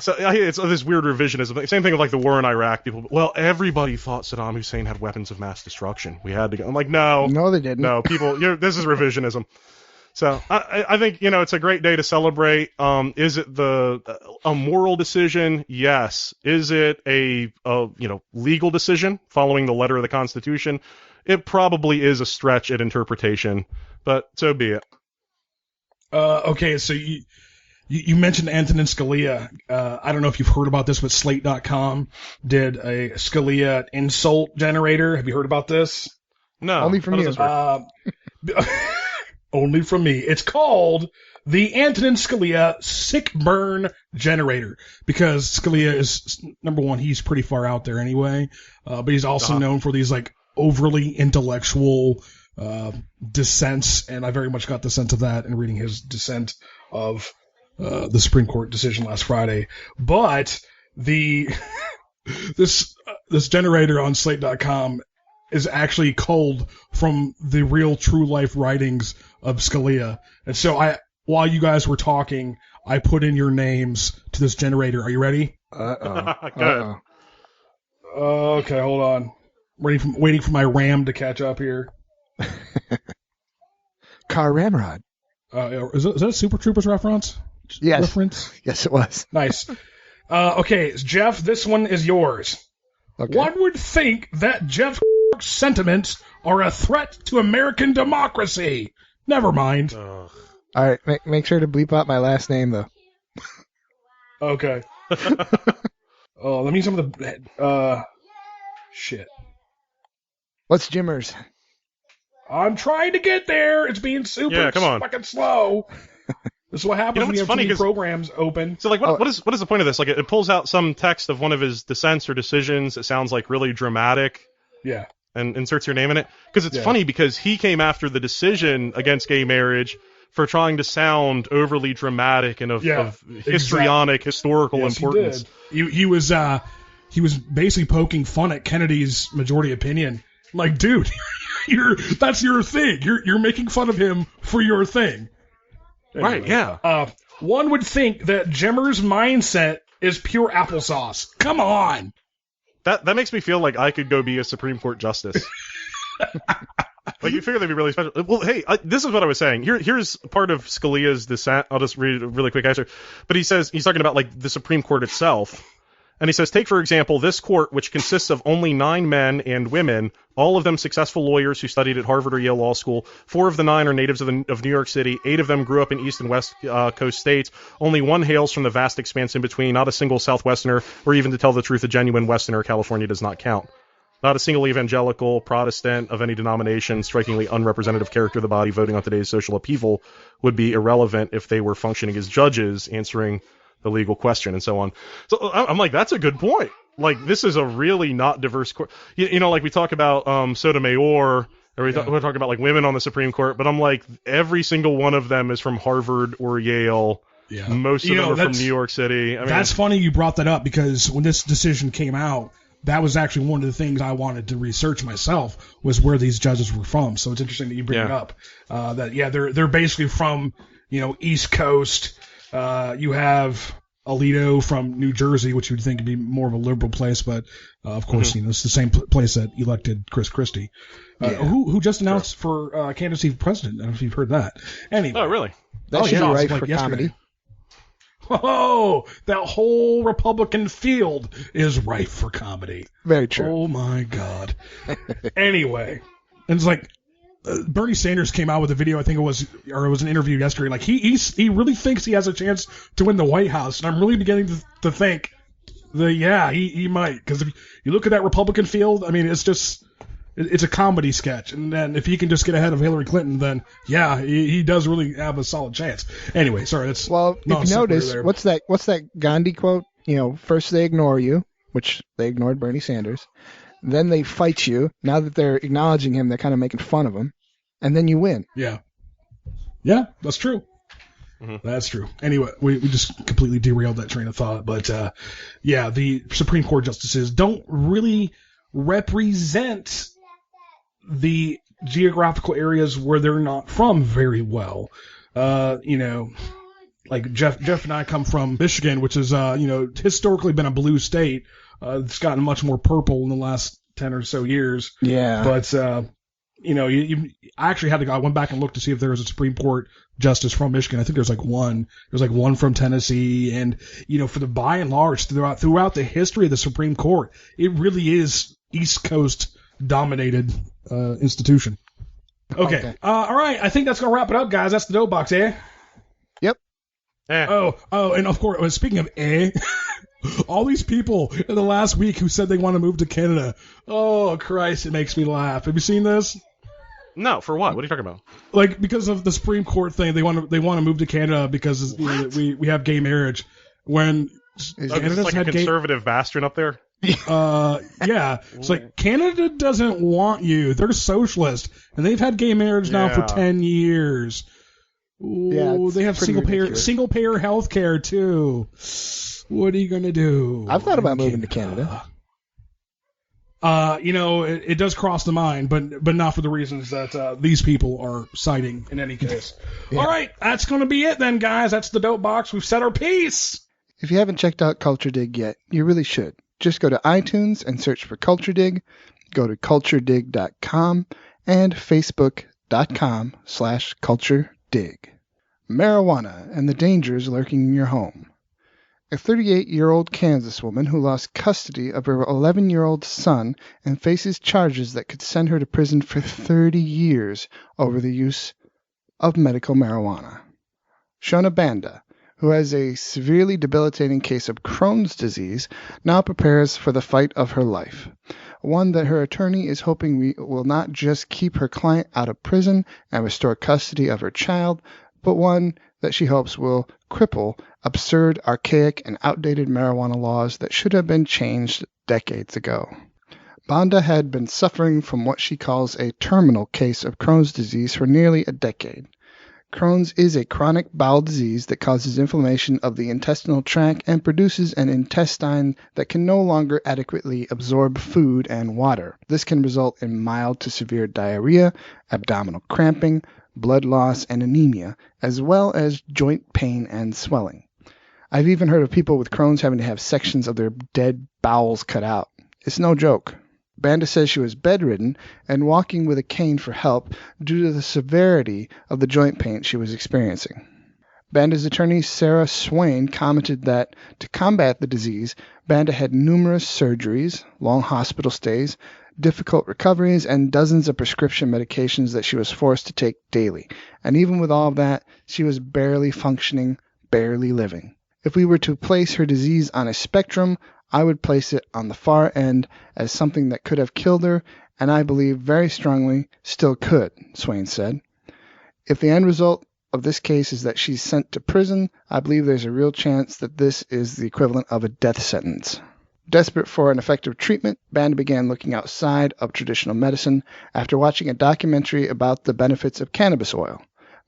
So it's this weird revisionism. Same thing with like the war in Iraq. People, well, everybody thought Saddam Hussein had weapons of mass destruction. We had to go. I'm like, no, they didn't. No, people, this is revisionism. So I think, it's a great day to celebrate. Is it a moral decision? Yes. Is it a legal decision following the letter of the Constitution? It probably is a stretch at interpretation, but so be it. Okay, so you mentioned Antonin Scalia. I don't know if you've heard about this, but Slate.com did a Scalia insult generator. Have you heard about this? No. Only from you. Only from me. It's called the Antonin Scalia sick burn generator, because Scalia is, number one, he's pretty far out there anyway, but he's also known for these like overly intellectual dissents, and I very much got the sense of that in reading his dissent of the Supreme Court decision last Friday. But this generator on Slate.com is actually culled from the real true life writings of Scalia. And so while you guys were talking, I put in your names to this generator. Are you ready? Good. Okay, hold on. Waiting for my RAM to catch up here. Car Ramrod. Is that a Super Troopers reference? Yes. Reference? Yes, it was. Nice. Okay, Jeff, this one is yours. Okay. One would think that Jeff's sentiments are a threat to American democracy. Never mind. All right, make sure to bleep out my last name, though. Okay. Let me some of the... shit. What's Jimmers? I'm trying to get there. It's being super fucking slow. This is what happens when you have too many programs open. So, like, what is the point of this? Like, it pulls out some text of one of his dissents or decisions. It sounds like really dramatic. Yeah. And inserts your name in it. Because it's funny, because he came after the decision against gay marriage for trying to sound overly dramatic and of histrionic, historical importance. He was basically poking fun at Kennedy's majority opinion. Like, dude, that's your thing. You're making fun of him for your thing. Anyway, right, yeah. One would think that Jimmer's mindset is pure applesauce. Come on. That makes me feel like I could go be a Supreme Court justice. Like, you figure that'd be really special. Well, hey, this is what I was saying. Here's part of Scalia's dissent. I'll just read a really quick answer. But he's talking about, like, the Supreme Court itself. And he says, take, for example, this court, which consists of only 9 men and women, all of them successful lawyers who studied at Harvard or Yale Law School. 4 of the 9 are natives of New York City. 8 of them grew up in East and West Coast states. Only 1 hails from the vast expanse in between. Not a single Southwesterner, or even, to tell the truth, a genuine Westerner. California does not count. Not a single evangelical, Protestant of any denomination, strikingly unrepresentative character of the body voting on today's social upheaval would be irrelevant if they were functioning as judges, answering the legal question, and so on. So I'm like, that's a good point. Like, this is a really not diverse court. Like we talk about Sotomayor, or we're talking about, like, women on the Supreme Court, but I'm like, every single one of them is from Harvard or Yale. Yeah. Most of them are from New York City. I mean, that's funny you brought that up, because when this decision came out, that was actually one of the things I wanted to research myself, was where these judges were from. So it's interesting that you bring it up. They're basically from, East Coast. You have Alito from New Jersey, which you would think would be more of a liberal place, but of course, it's the same place that elected Chris Christie, who just announced for candidacy for president. I don't know if you've heard that. Anyway. Oh, really? That should be right for comedy. Oh, that whole Republican field is rife for comedy. Very true. Oh my God. Anyway, and it's like Bernie Sanders came out with a video, I think it was an interview yesterday. Like, he really thinks he has a chance to win the White House, and I'm really beginning to think that he might, because if you look at that Republican field, I mean, it's a comedy sketch, and then if he can just get ahead of Hillary Clinton, then he does really have a solid chance. Anyway, sorry, that's if you notice, what's that Gandhi quote? First they ignore you, which they ignored Bernie Sanders, then they fight you. Now that they're acknowledging him, they're kind of making fun of him, and then you win. Yeah, that's true. Mm-hmm. That's true. Anyway, we just completely derailed that train of thought, but the Supreme Court justices don't really represent the geographical areas where they're not from very well. Like Jeff and I come from Michigan, which is historically been a blue state. It's gotten much more purple in the last 10 or so years. Yeah. But I actually had to go. I went back and looked to see if there was a Supreme Court justice from Michigan. I think there's one. There's one from Tennessee, and for the by and large throughout the history of the Supreme Court, it really is East Coast dominated institution. Okay. All right. I think that's gonna wrap it up, guys. That's the dope box, eh? Yep. Oh, and of course, speaking of all these people in the last week who said they want to move to Canada. Oh Christ, it makes me laugh. Have you seen this? No, for what? What are you talking about? Because of the Supreme Court thing, they want to move to Canada because we have gay marriage. When Canada's like a conservative bastard up there. Yeah. It's like Canada doesn't want you. They're socialist, and they've had gay marriage now for 10 years. Ooh, they have single payer health care too. What are you gonna do? I've thought about moving to Canada. It does cross the mind, but not for the reasons that these people are citing in any case. Yeah. All right, that's going to be it then, guys. That's the dope box. We've said our piece. If you haven't checked out Culture Dig yet, you really should. Just go to iTunes and search for Culture Dig. Go to culturedig.com and facebook.com/culturedig. Marijuana and the dangers lurking in your home. A 38-year-old Kansas woman who lost custody of her 11-year-old son and faces charges that could send her to prison for 30 years over the use of medical marijuana. Shona Banda, who has a severely debilitating case of Crohn's disease, now prepares for the fight of her life, one that her attorney is hoping will not just keep her client out of prison and restore custody of her child, but one that she hopes will cripple absurd, archaic, and outdated marijuana laws that should have been changed decades ago. Banda had been suffering from what she calls a terminal case of Crohn's disease for nearly a decade. Crohn's is a chronic bowel disease that causes inflammation of the intestinal tract and produces an intestine that can no longer adequately absorb food and water. This can result in mild to severe diarrhea, abdominal cramping, blood loss, and anemia, as well as joint pain and swelling. I've even heard of people with Crohn's having to have sections of their dead bowels cut out. It's no joke. Banda says she was bedridden and walking with a cane for help due to the severity of the joint pain she was experiencing. Banda's attorney, Sarah Swain, commented that to combat the disease, Banda had numerous surgeries, long hospital stays, difficult recoveries, and dozens of prescription medications that she was forced to take daily. And even with all of that, she was barely functioning, barely living. If we were to place her disease on a spectrum, I would place it on the far end as something that could have killed her, and I believe very strongly still could, Swain said. If the end result of this case is that she's sent to prison, I believe there's a real chance that this is the equivalent of a death sentence. Desperate for an effective treatment, Banda began looking outside of traditional medicine after watching a documentary about the benefits of cannabis oil.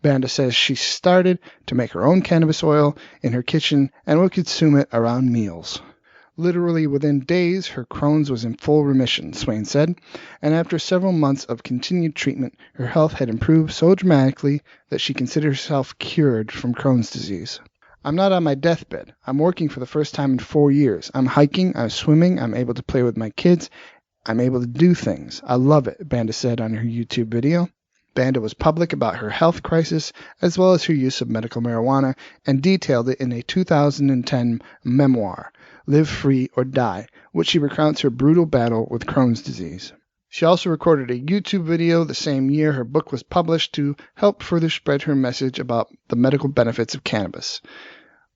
Banda says she started to make her own cannabis oil in her kitchen and would consume it around meals. Literally within days, her Crohn's was in full remission, Swain said, and after several months of continued treatment, her health had improved so dramatically that she considered herself cured from Crohn's disease. I'm not on my deathbed. I'm working for the first time in 4 years. I'm hiking, I'm swimming, I'm able to play with my kids, I'm able to do things. I love it, Banda said on her YouTube video. Banda was public about her health crisis as well as her use of medical marijuana and detailed it in a 2010 memoir, Live Free or Die, which she recounts her brutal battle with Crohn's disease. She also recorded a YouTube video the same year her book was published to help further spread her message about the medical benefits of cannabis.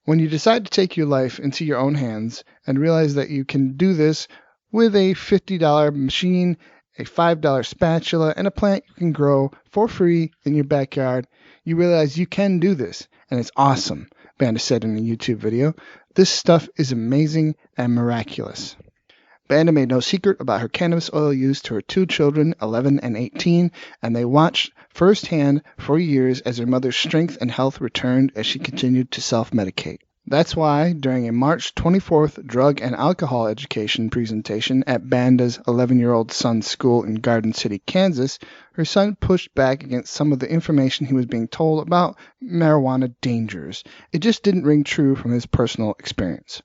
When you decide to take your life into your own hands and realize that you can do this with a $50 machine, a $5 spatula, and a plant you can grow for free in your backyard, you realize you can do this, and it's awesome, Banda said in a YouTube video. This stuff is amazing and miraculous. Banda made no secret about her cannabis oil use to her 2 children, 11 and 18, and they watched firsthand for years as her mother's strength and health returned as she continued to self-medicate. That's why, during a March 24th drug and alcohol education presentation at Banda's 11-year-old son's school in Garden City, Kansas, her son pushed back against some of the information he was being told about marijuana dangers. It just didn't ring true from his personal experience.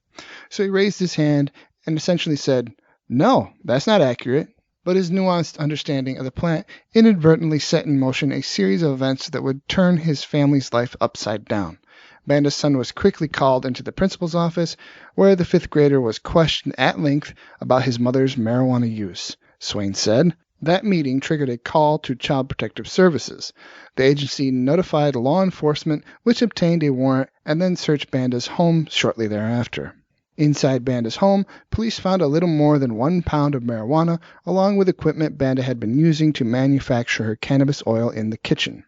So he raised his hand and essentially said, "No, that's not accurate. but his nuanced understanding of the plant inadvertently set in motion a series of events that would turn his family's life upside down. Banda's son was quickly called into the principal's office, where the 5th grader was questioned at length about his mother's marijuana use. Swain said, "That meeting triggered a call to Child Protective Services. The agency notified law enforcement, which obtained a warrant and then searched Banda's home shortly thereafter. Inside Banda's home, police found a little more than 1 pound of marijuana, along with equipment Banda had been using to manufacture her cannabis oil in the kitchen.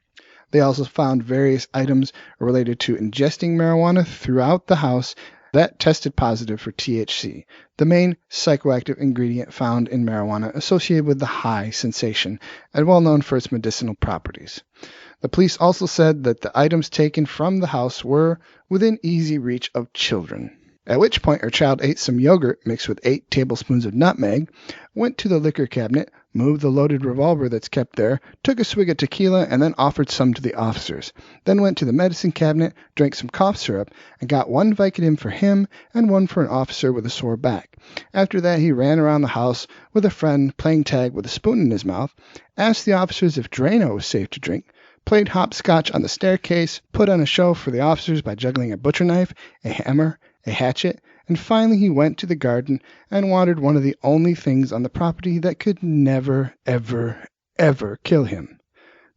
They also found various items related to ingesting marijuana throughout the house that tested positive for THC, the main psychoactive ingredient found in marijuana associated with the high sensation and well known for its medicinal properties. The police also said that the items taken from the house were within easy reach of children. At which point her child ate some yogurt mixed with 8 tablespoons of nutmeg, went to the liquor cabinet, moved the loaded revolver that's kept there, took a swig of tequila, and then offered some to the officers. Then went to the medicine cabinet, drank some cough syrup, and got 1 Vicodin for him and 1 for an officer with a sore back. After that, he ran around the house with a friend playing tag with a spoon in his mouth, asked the officers if Drano was safe to drink, played hopscotch on the staircase, put on a show for the officers by juggling a butcher knife, a hammer, a hatchet, and finally he went to the garden and watered one of the only things on the property that could never, ever, ever kill him,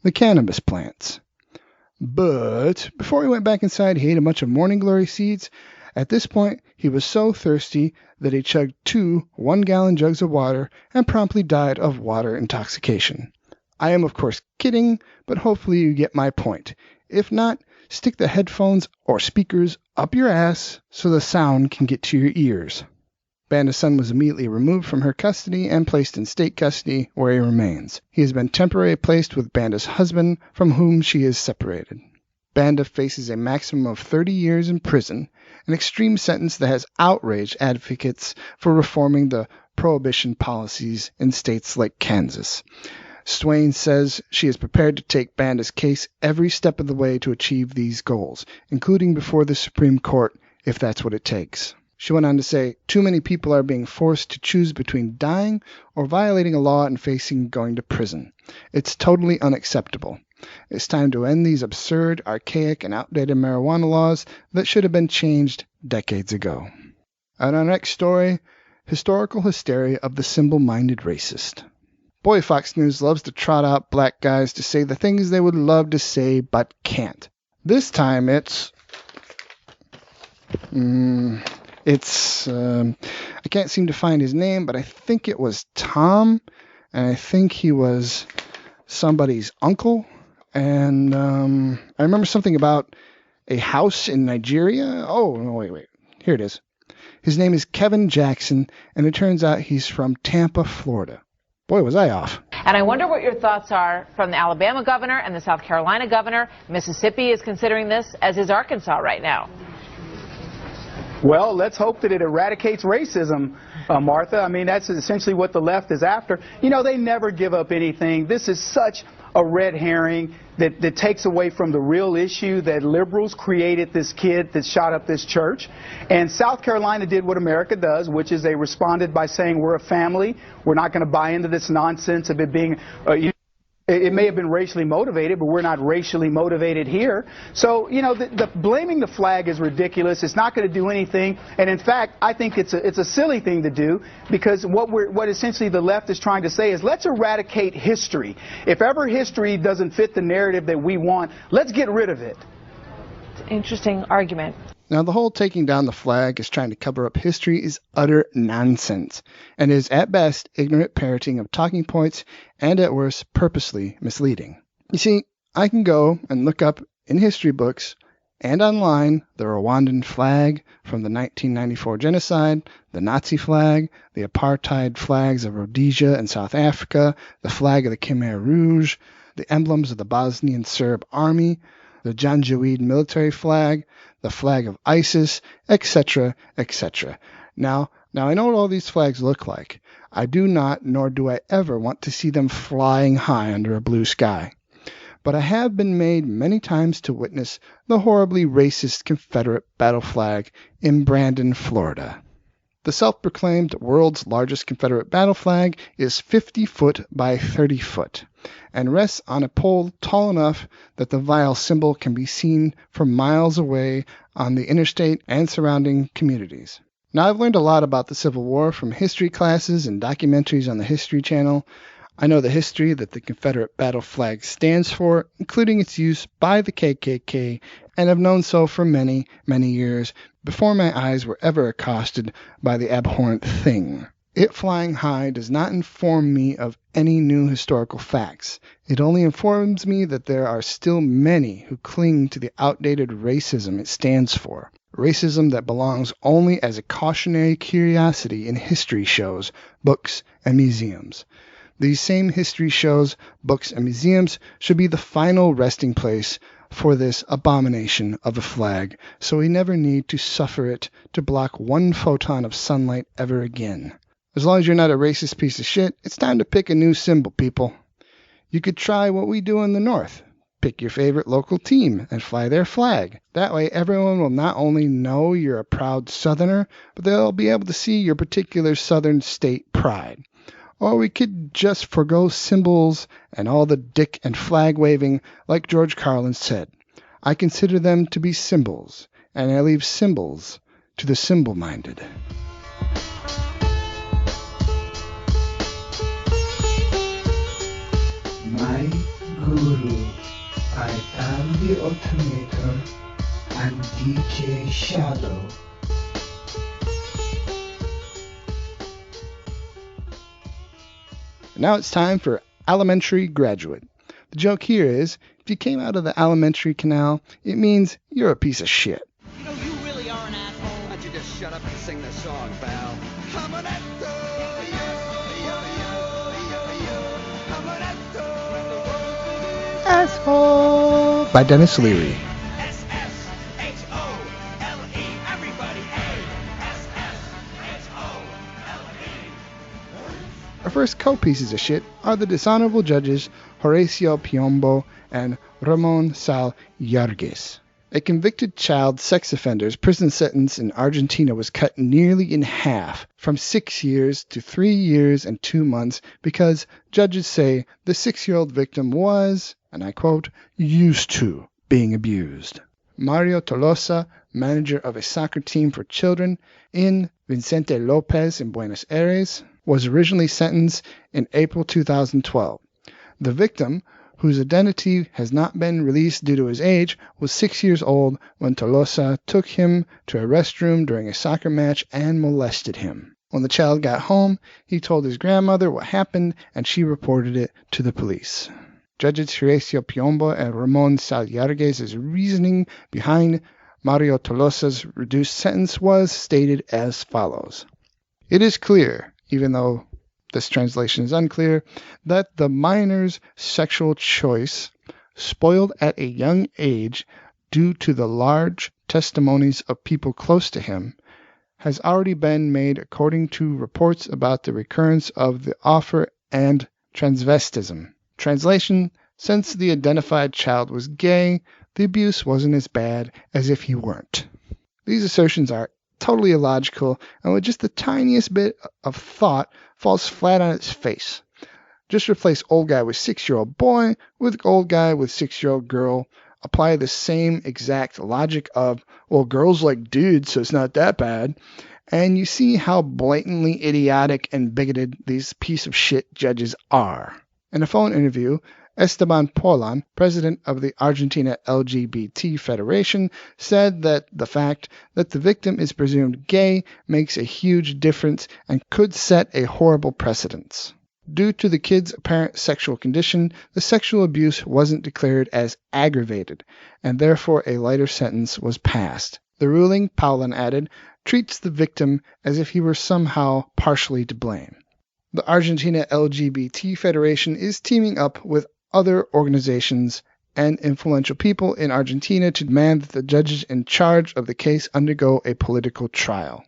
the cannabis plants. But before he went back inside, he ate a bunch of morning glory seeds. At this point, he was so thirsty that he chugged 2 one-gallon jugs of water and promptly died of water intoxication. I am, of course, kidding, but hopefully you get my point. If not, stick the headphones or speakers up your ass so the sound can get to your ears. Banda's son was immediately removed from her custody and placed in state custody, where he remains. He has been temporarily placed with Banda's husband, from whom she is separated. Banda faces a maximum of 30 years in prison, an extreme sentence that has outraged advocates for reforming the prohibition policies in states like Kansas. Swain says she is prepared to take Banda's case every step of the way to achieve these goals, including before the Supreme Court, if that's what it takes. She went on to say, "Too many people are being forced to choose between dying or violating a law and facing going to prison. It's totally unacceptable. It's time to end these absurd, archaic, and outdated marijuana laws that should have been changed decades ago." And our next story, historical hysteria of the simple-minded racist. Boy, Fox News loves to trot out black guys to say the things they would love to say but can't. This time it's I can't seem to find his name, but I think it was Tom, and I think he was somebody's uncle. And I remember something about a house in Nigeria. Oh, no, wait. Here it is. His name is Kevin Jackson, and it turns out he's from Tampa, Florida. Boy, was I off. And I wonder what your thoughts are from the Alabama governor and the South Carolina governor. Mississippi is considering this, as is Arkansas right now. Well, let's hope that it eradicates racism, Martha. I mean, that's essentially what the left is after. You know, they never give up anything. This is such a red herring that takes away from the real issue that liberals created this kid that shot up this church. And South Carolina did what America does, which is they responded by saying we're a family. We're not going to buy into this nonsense of it being, it may have been racially motivated, but we're not racially motivated here. So, you know, the blaming the flag is ridiculous. It's not going to do anything. And in fact, I think it's a silly thing to do, because what essentially the left is trying to say is let's eradicate history. If ever history doesn't fit the narrative that we want, let's get rid of it. It's an interesting argument. Now, the whole taking down the flag is trying to cover up history is utter nonsense, and is at best ignorant parroting of talking points, and at worst purposely misleading. You see, I can go and look up in history books and online the Rwandan flag from the 1994 genocide, the Nazi flag, the apartheid flags of Rhodesia and South Africa, the flag of the Khmer Rouge, the emblems of the Bosnian Serb army, the Janjaweed military flag, the flag of ISIS, etc., etc. Now I know what all these flags look like. I do not, nor do I ever want to see them flying high under a blue sky. But I have been made many times to witness the horribly racist Confederate battle flag in Brandon, Florida. The self-proclaimed world's largest Confederate battle flag is 50 foot by 30 foot and rests on a pole tall enough that the vile symbol can be seen from miles away on the interstate and surrounding communities. Now, I've learned a lot about the Civil War from history classes and documentaries on the History Channel. I know the history that the Confederate battle flag stands for, including its use by the KKK, and have known so for many, many years before my eyes were ever accosted by the abhorrent thing. It flying high does not inform me of any new historical facts. It only informs me that there are still many who cling to the outdated racism it stands for. Racism that belongs only as a cautionary curiosity in history shows, books, and museums. These same history shows, books, and museums should be the final resting place for this abomination of a flag, so we never need to suffer it to block one photon of sunlight ever again. As long as you're not a racist piece of shit, it's time to pick a new symbol, people. You could try what we do in the North. Pick your favorite local team and fly their flag. That way everyone will not only know you're a proud Southerner, but they'll be able to see your particular Southern state pride. Or we could just forgo symbols and all the dick and flag waving like George Carlin said. I consider them to be symbols, and I leave symbols to the symbol-minded. My guru by Dan the Automator and DJ Shadow. Now it's time for Elementary Graduate. The joke here is, if you came out of the alimentary canal, it means you're a piece of shit. You know, you really are an asshole. Why don't you just shut up and sing this song, pal? Asshole by Dennis Leary. Our first co-pieces of shit are the dishonorable judges Horacio Piombo and Ramon Sal Yargues. A convicted child sex offender's prison sentence in Argentina was cut nearly in half, from 6 years to 3 years and 2 months, because judges say the 6-year-old victim was, and I quote, used to being abused. Mario Tolosa, manager of a soccer team for children in Vicente Lopez in Buenos Aires, was originally sentenced in April 2012. The victim, whose identity has not been released due to his age, was 6 years old when Tolosa took him to a restroom during a soccer match and molested him. When the child got home, he told his grandmother what happened, and she reported it to the police. Judges Horacio Piombo and Ramon Sal Yargues' reasoning behind Mario Tolosa's reduced sentence was stated as follows. It is clear, even though this translation is unclear, that the minor's sexual choice, spoiled at a young age due to the large testimonies of people close to him, has already been made according to reports about the recurrence of the offer and transvestism. Translation: since the identified child was gay, the abuse wasn't as bad as if he weren't. These assertions are totally illogical, and with just the tiniest bit of thought falls flat on its face. Just replace old guy with 6-year-old boy with old guy with 6-year-old girl. Apply the same exact logic of, well, girls like dudes, so it's not that bad. And you see how blatantly idiotic and bigoted these piece of shit judges are. In a phone interview, Esteban Polan, president of the Argentina LGBT Federation, said that the fact that the victim is presumed gay makes a huge difference and could set a horrible precedent. Due to the kid's apparent sexual condition, the sexual abuse wasn't declared as aggravated, and therefore a lighter sentence was passed. The ruling, Polan added, treats the victim as if he were somehow partially to blame. The Argentina LGBT Federation is teaming up with other organizations and influential people in Argentina to demand that the judges in charge of the case undergo a political trial.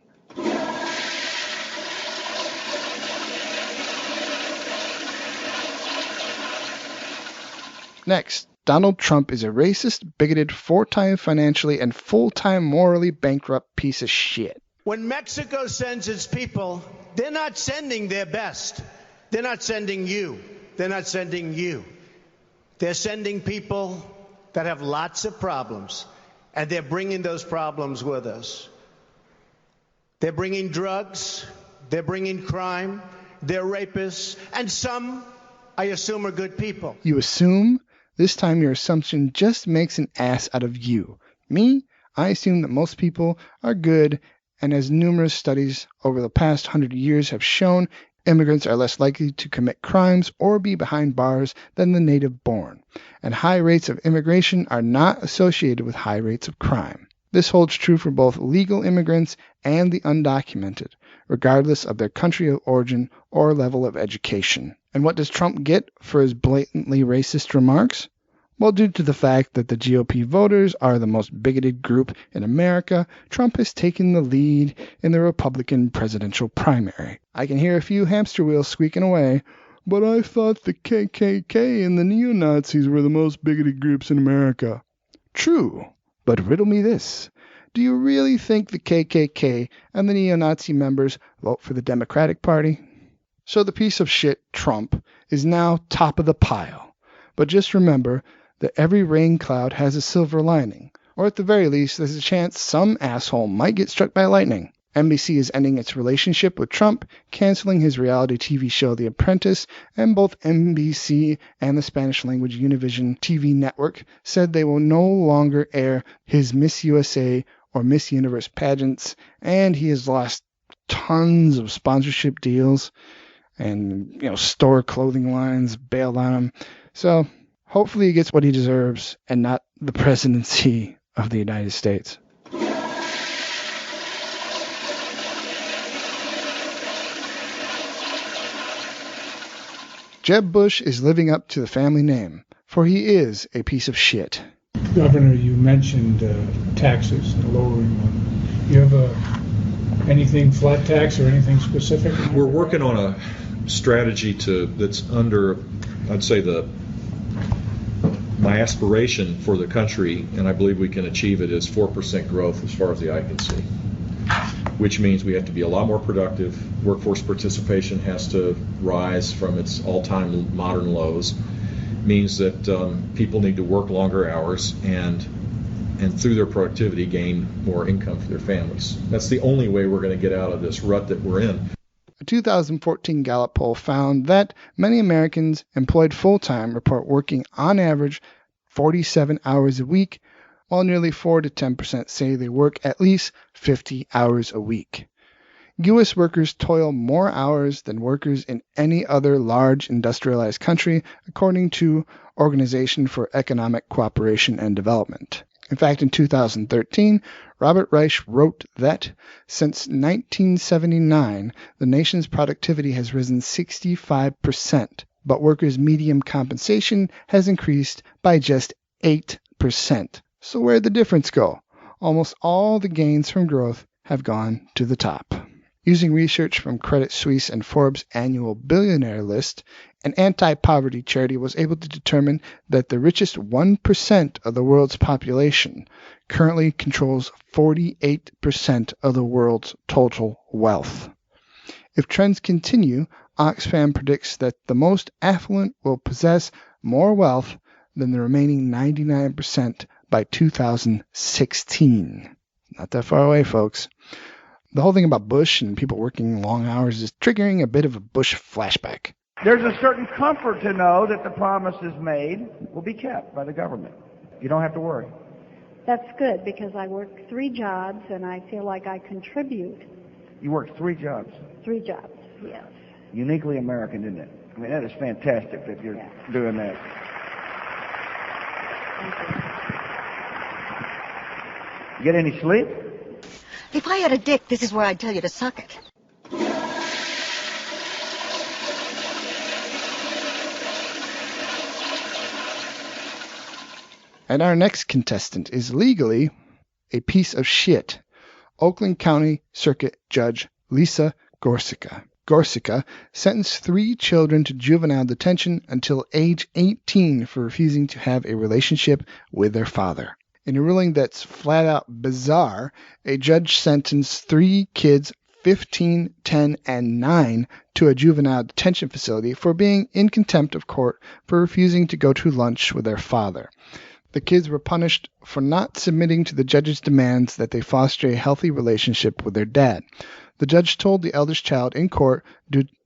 Next, Donald Trump is a racist, bigoted, 4-time financially and full-time morally bankrupt piece of shit. When Mexico sends its people, they're not sending their best. They're not sending you. They're not sending you. They're sending people that have lots of problems, and they're bringing those problems with us. They're bringing drugs, they're bringing crime, they're rapists, and some, I assume, are good people. You assume? This time your assumption just makes an ass out of you. Me? I assume that most people are good, and as numerous studies over the past 100 years have shown, immigrants are less likely to commit crimes or be behind bars than the native-born, and high rates of immigration are not associated with high rates of crime. This holds true for both legal immigrants and the undocumented, regardless of their country of origin or level of education. And what does Trump get for his blatantly racist remarks? Well, due to the fact that the GOP voters are the most bigoted group in America, Trump has taken the lead in the Republican presidential primary. I can hear a few hamster wheels squeaking away, but I thought the KKK and the neo-Nazis were the most bigoted groups in America. True, but riddle me this. Do you really think the KKK and the neo-Nazi members vote for the Democratic Party? So the piece of shit, Trump, is now top of the pile. But just remember that every rain cloud has a silver lining, or at the very least, there's a chance some asshole might get struck by lightning. NBC is ending its relationship with Trump, canceling his reality TV show The Apprentice, and both NBC and the Spanish-language Univision TV network said they will no longer air his Miss USA or Miss Universe pageants, and he has lost tons of sponsorship deals, and store clothing lines bailed on him. So hopefully he gets what he deserves and not the presidency of the United States. Jeb Bush is living up to the family name, for he is a piece of shit. Governor, you mentioned taxes, lowering them. You have anything flat tax or anything specific? We're working on a strategy that's under, I'd say, my aspiration for the country, and I believe we can achieve it, is 4% growth as far as the eye can see, which means we have to be a lot more productive. Workforce participation has to rise from its all-time modern lows. Means that people need to work longer hours and through their productivity gain more income for their families. That's the only way we're going to get out of this rut that we're in. A 2014 Gallup poll found that many Americans employed full-time report working on average 47 hours a week, while nearly 4 to 10% say they work at least 50 hours a week. U.S. workers toil more hours than workers in any other large industrialized country, according to Organization for Economic Cooperation and Development. In fact, in 2013, Robert Reich wrote that since 1979, the nation's productivity has risen 65%, but workers' median compensation has increased by just 8%. So where'd the difference go? Almost all the gains from growth have gone to the top. Using research from Credit Suisse and Forbes' annual billionaire list, an anti-poverty charity was able to determine that the richest 1% of the world's population currently controls 48% of the world's total wealth. If trends continue, Oxfam predicts that the most affluent will possess more wealth than the remaining 99% by 2016. Not that far away, folks. The whole thing about Bush and people working long hours is triggering a bit of a Bush flashback. There's a certain comfort to know that the promises made will be kept by the government. You don't have to worry. That's good, because I work 3 jobs and I feel like I contribute. You work 3 jobs? 3 jobs, yes. Uniquely American, isn't it? I mean, that is fantastic that you're doing that. Thank You get any sleep? If I had a dick, this is where I'd tell you to suck it. And our next contestant is legally a piece of shit. Oakland County Circuit Judge Lisa Gorsucha. Gorsucha sentenced 3 children to juvenile detention until age 18 for refusing to have a relationship with their father. In a ruling that's flat out bizarre, a judge sentenced 3 kids, 15, 10, and 9, to a juvenile detention facility for being in contempt of court for refusing to go to lunch with their father. The kids were punished for not submitting to the judge's demands that they foster a healthy relationship with their dad. The judge told the eldest child in court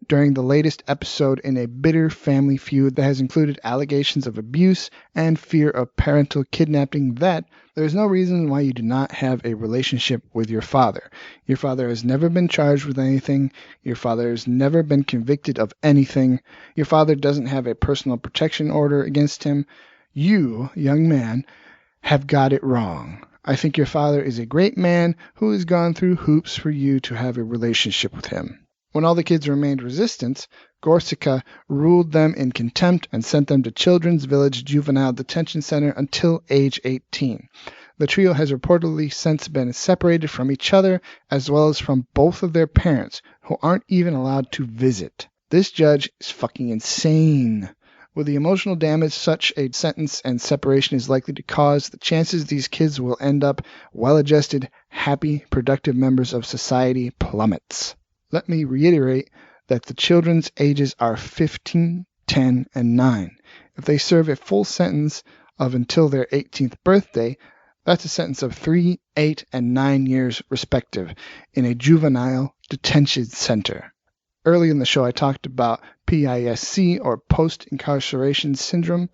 during the latest episode in a bitter family feud that has included allegations of abuse and fear of parental kidnapping that there is no reason why you do not have a relationship with your father. Your father has never been charged with anything. Your father has never been convicted of anything. Your father doesn't have a personal protection order against him. You, young man, have got it wrong. I think your father is a great man who has gone through hoops for you to have a relationship with him. When all the kids remained resistant, Gorsica ruled them in contempt and sent them to Children's Village Juvenile Detention Center until age 18. The trio has reportedly since been separated from each other as well as from both of their parents, who aren't even allowed to visit. This judge is fucking insane. With the emotional damage such a sentence and separation is likely to cause, the chances these kids will end up well-adjusted, happy, productive members of society plummets. Let me reiterate that the children's ages are 15, 10, and 9. If they serve a full sentence of until their 18th birthday, that's a sentence of 3, 8, and 9 years respective in a juvenile detention center. Early in the show, I talked about PISC, or post-incarceration syndrome.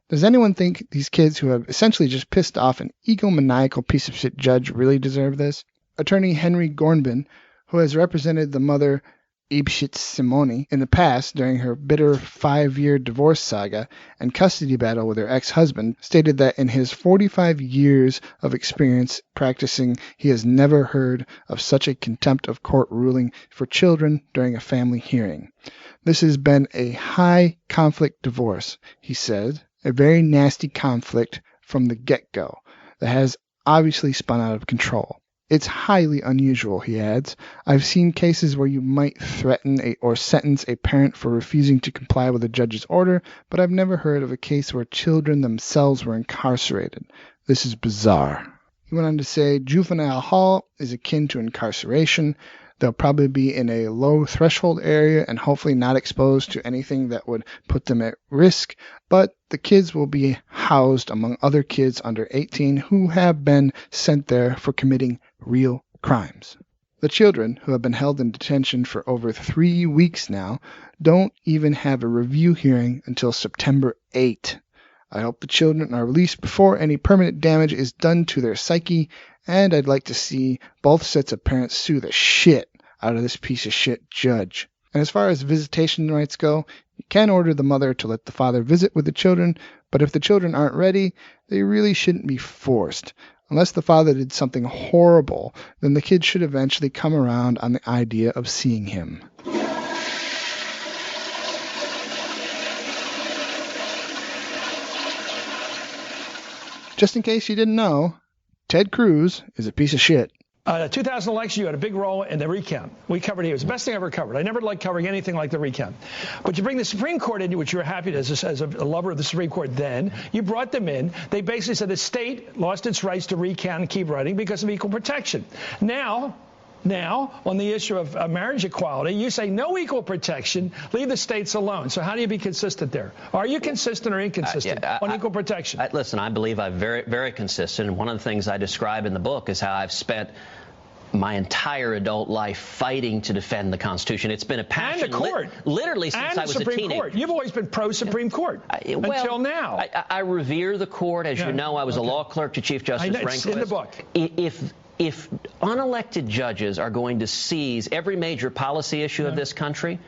Does anyone think these kids who have essentially just pissed off an egomaniacal piece of shit judge really deserve this? Attorney Henry Gornbin, who has represented the mother Ibshit Simoni in the past during her bitter 5-year divorce saga and custody battle with her ex-husband, stated that in his 45 years of experience practicing, he has never heard of such a contempt of court ruling for children during a family hearing. This has been a high-conflict divorce, he said, a very nasty conflict from the get-go that has obviously spun out of control. It's highly unusual, he adds. I've seen cases where you might threaten or sentence a parent for refusing to comply with a judge's order, but I've never heard of a case where children themselves were incarcerated. This is bizarre. He went on to say, juvenile hall is akin to incarceration. They'll probably be in a low threshold area and hopefully not exposed to anything that would put them at risk, but the kids will be housed among other kids under 18 who have been sent there for committing real crimes. The children, who have been held in detention for over 3 weeks now, don't even have a review hearing until September 8. I hope the children are released before any permanent damage is done to their psyche, and I'd like to see both sets of parents sue the shit out of this piece of shit judge. And as far as visitation rights go, you can order the mother to let the father visit with the children, but if the children aren't ready, they really shouldn't be forced. Unless the father did something horrible, then the kid should eventually come around on the idea of seeing him. Just in case you didn't know, Ted Cruz is a piece of shit. The 2000 election, you had a big role in the recount. We covered it. It was the best thing I ever covered. I never liked covering anything like the recount. But you bring the Supreme Court in, which you were happy to, as a lover of the Supreme Court then. You brought them in. They basically said the state lost its rights to recount and keep writing because of equal protection. Now, on the issue of marriage equality, you say no equal protection, leave the states alone. So how do you be consistent there? Are you consistent or inconsistent on equal protection? Listen, I believe I'm very, very consistent. And one of the things I describe in the book is how I've spent my entire adult life fighting to defend the Constitution. It's been a passion, and the court, literally since I was a teenager. Court. You've always been pro-Supreme Court until now. I revere the court. As you know, I was a law clerk to Chief Justice Rehnquist. It's in the book. If unelected judges are going to seize every major policy issue of this country,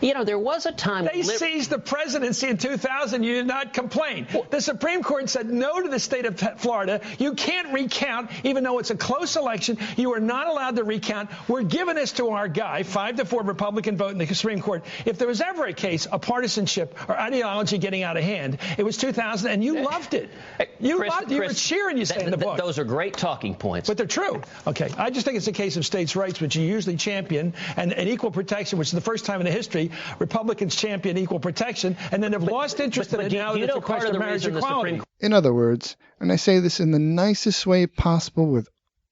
you know, there was a time... They seized the presidency in 2000. You did not complain. The Supreme Court said no to the state of Florida. You can't recount, even though it's a close election. You are not allowed to recount. We're giving this to our guy, 5-4 Republican vote in the Supreme Court. If there was ever a case of partisanship or ideology getting out of hand, it was 2000, and you loved it. You were cheering, you say in the book. Those are great talking points. But they're true. Okay. I just think it's a case of states' rights, which you usually champion, and equal protection, which is the first time in the history history, Republicans champion equal protection, and then have lost interest in it now that it's a question of marriage equality. In other words, and I say this in the nicest way possible with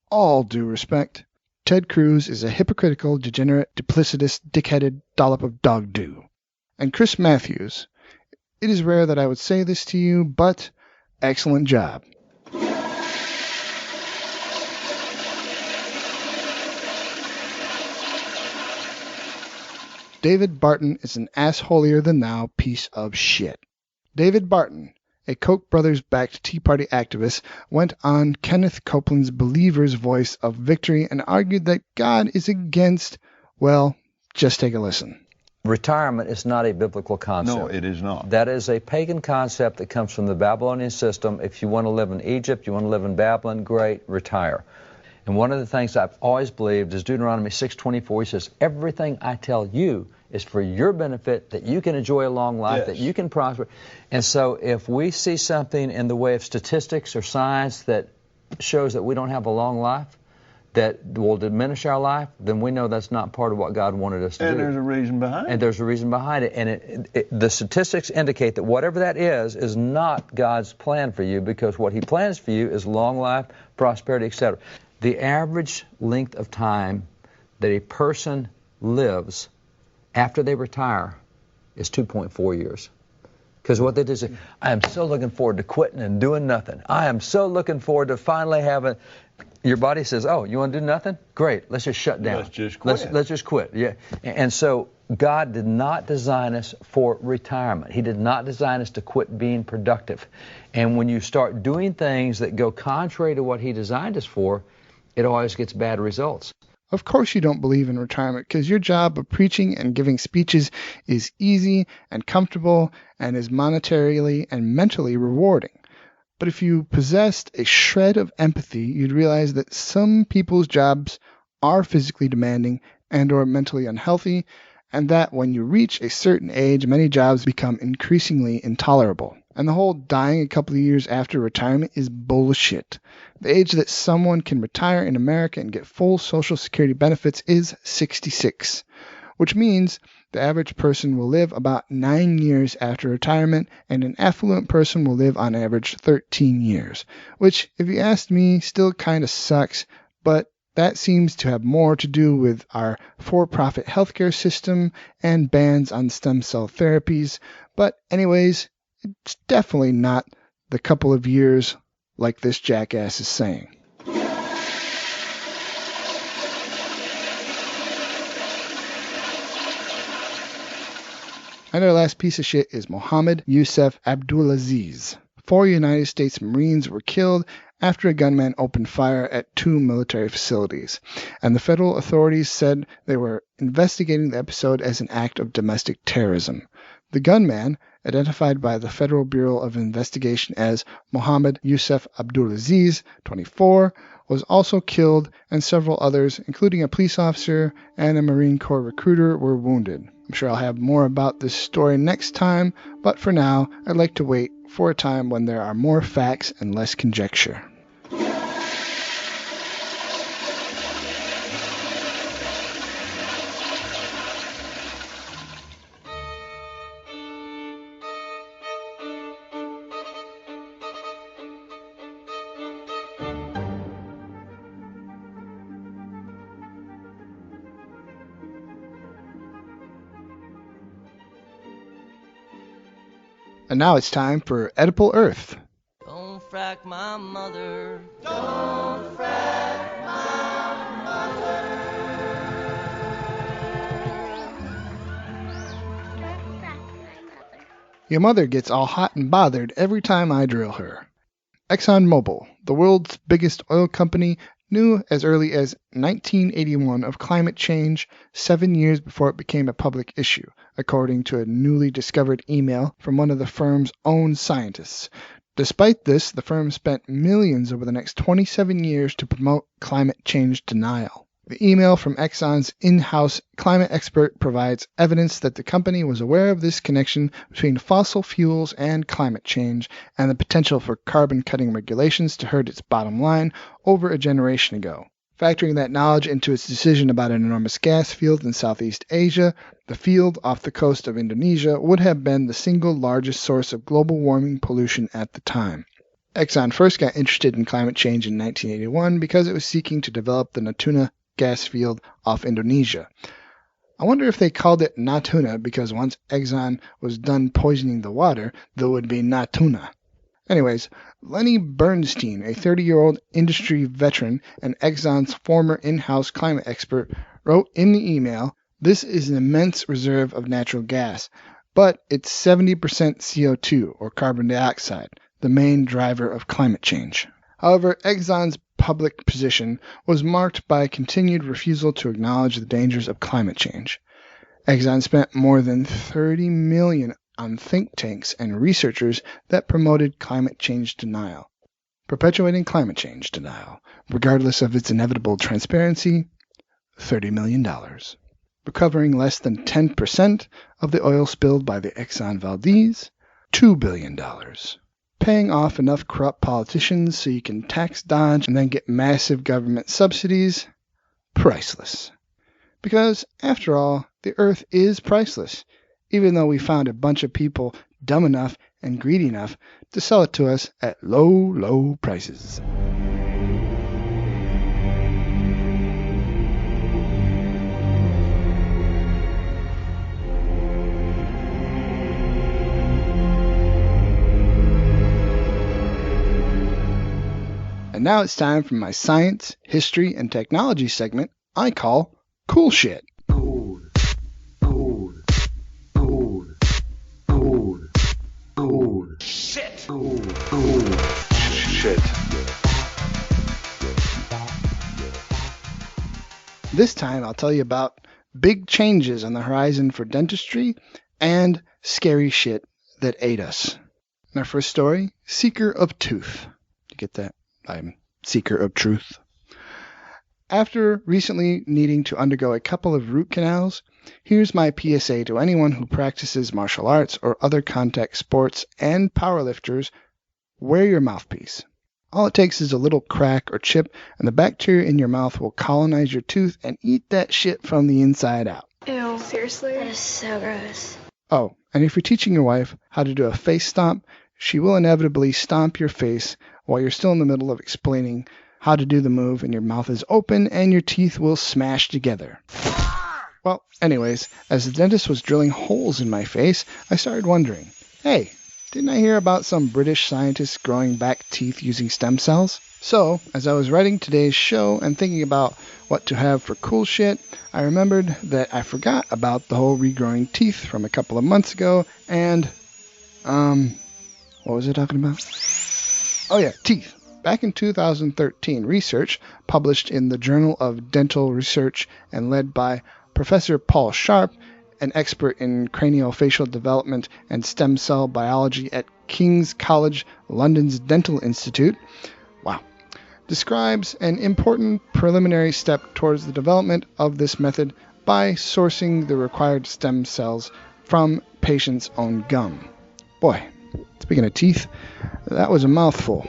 all due respect, Ted Cruz is a hypocritical, degenerate, duplicitous, dick-headed dollop of dog doo. And Chris Matthews, it is rare that I would say this to you, but excellent job. David Barton is an ass-holier-than-thou piece of shit. David Barton, a Koch brothers-backed Tea Party activist, went on Kenneth Copeland's Believer's Voice of Victory and argued that God is against, well, just take a listen. Retirement is not a biblical concept. No, it is not. That is a pagan concept that comes from the Babylonian system. If you want to live in Egypt, you want to live in Babylon, great, retire. And one of the things I've always believed is Deuteronomy 6:24. He says, everything I tell you is for your benefit, that you can enjoy a long life, yes, that you can prosper. And so if we see something in the way of statistics or science that shows that we don't have a long life, that will diminish our life, then we know that's not part of what God wanted us to do. And there's a reason behind it. And there's a reason behind it. And the statistics indicate that whatever that is not God's plan for you, because what he plans for you is long life, prosperity, etc. The average length of time that a person lives after they retire is 2.4 years. Because what they do is, I am so looking forward to quitting and doing nothing. I am so looking forward to finally having... Your body says, oh, you want to do nothing? Great, let's just shut down. Let's just quit. Let's just quit, yeah. And so God did not design us for retirement. He did not design us to quit being productive. And when you start doing things that go contrary to what he designed us for, it always gets bad results. Of course you don't believe in retirement, because your job of preaching and giving speeches is easy and comfortable and is monetarily and mentally rewarding. But if you possessed a shred of empathy, you'd realize that some people's jobs are physically demanding and or mentally unhealthy, and that when you reach a certain age, many jobs become increasingly intolerable. And the whole dying a couple of years after retirement is bullshit. The age that someone can retire in America and get full Social Security benefits is 66, which means the average person will live about 9 years after retirement, and an affluent person will live on average 13 years, which, if you asked me, still kind of sucks, but that seems to have more to do with our for-profit healthcare system and bans on stem cell therapies. But anyways, it's definitely not the couple of years like this jackass is saying. And our last piece of shit is Mohammed Yusuf Abdulaziz. 4 United States Marines were killed after a gunman opened fire at 2 military facilities, and the federal authorities said they were investigating the episode as an act of domestic terrorism. The gunman, identified by the Federal Bureau of Investigation as Mohammed Yusuf Abdulaziz, 24, was also killed, and several others, including a police officer and a Marine Corps recruiter, were wounded. I'm sure I'll have more about this story next time, but for now, I'd like to wait for a time when there are more facts and less conjecture. And now it's time for Edible Earth. Don't frack my mother. Don't frack my mother. Your mother gets all hot and bothered every time I drill her. ExxonMobil, the world's biggest oil company, knew as early as 1981 of climate change 7 years before it became a public issue, according to a newly discovered email from one of the firm's own scientists. Despite this, the firm spent millions over the next 27 years to promote climate change denial. The email from Exxon's in-house climate expert provides evidence that the company was aware of this connection between fossil fuels and climate change and the potential for carbon-cutting regulations to hurt its bottom line over a generation ago. Factoring that knowledge into its decision about an enormous gas field in Southeast Asia, the field off the coast of Indonesia would have been the single largest source of global warming pollution at the time. Exxon first got interested in climate change in 1981 because it was seeking to develop the Natuna gas field off Indonesia. I wonder if they called it Natuna because once Exxon was done poisoning the water, there would be Natuna. Anyways, Lenny Bernstein, a 30-year-old industry veteran and Exxon's former in-house climate expert, wrote in the email, "This is an immense reserve of natural gas, but it's 70% CO2, or carbon dioxide, the main driver of climate change." However, Exxon's public position was marked by continued refusal to acknowledge the dangers of climate change. Exxon spent more than $30 million on think tanks and researchers that promoted climate change denial, perpetuating climate change denial, regardless of its inevitable transparency, $30 million, recovering less than 10% of the oil spilled by the Exxon Valdez, $2 billion, paying off enough corrupt politicians so you can tax dodge and then get massive government subsidies, priceless. Because, after all, the earth is priceless, even though we found a bunch of people dumb enough and greedy enough to sell it to us at low, low prices. And now it's time for my science, history, and technology segment I call Cool Shit. Shit. This time I'll tell you about big changes on the horizon for dentistry and scary shit that ate us. In our first story, Seeker of Tooth. You get that? I'm Seeker of Truth. After recently needing to undergo a couple of root canals, here's my PSA to anyone who practices martial arts or other contact sports and powerlifters: wear your mouthpiece. All it takes is a little crack or chip, and the bacteria in your mouth will colonize your tooth and eat that shit from the inside out. Ew, seriously? That is so gross. Oh, and if you're teaching your wife how to do a face stomp, she will inevitably stomp your face while you're still in the middle of explaining how to do the move, and your mouth is open and your teeth will smash together. Well, anyways, as the dentist was drilling holes in my face, I started wondering, hey, didn't I hear about some British scientists growing back teeth using stem cells? So, as I was writing today's show and thinking about what to have for cool shit, I remembered that I forgot about the whole regrowing teeth from a couple of months ago, and, what was I talking about? Oh yeah, teeth. Back in 2013, research published in the Journal of Dental Research and led by Professor Paul Sharp, an expert in craniofacial development and stem cell biology at King's College London's Dental Institute, describes an important preliminary step towards the development of this method by sourcing the required stem cells from patients' own gum. Boy, speaking of teeth, that was a mouthful.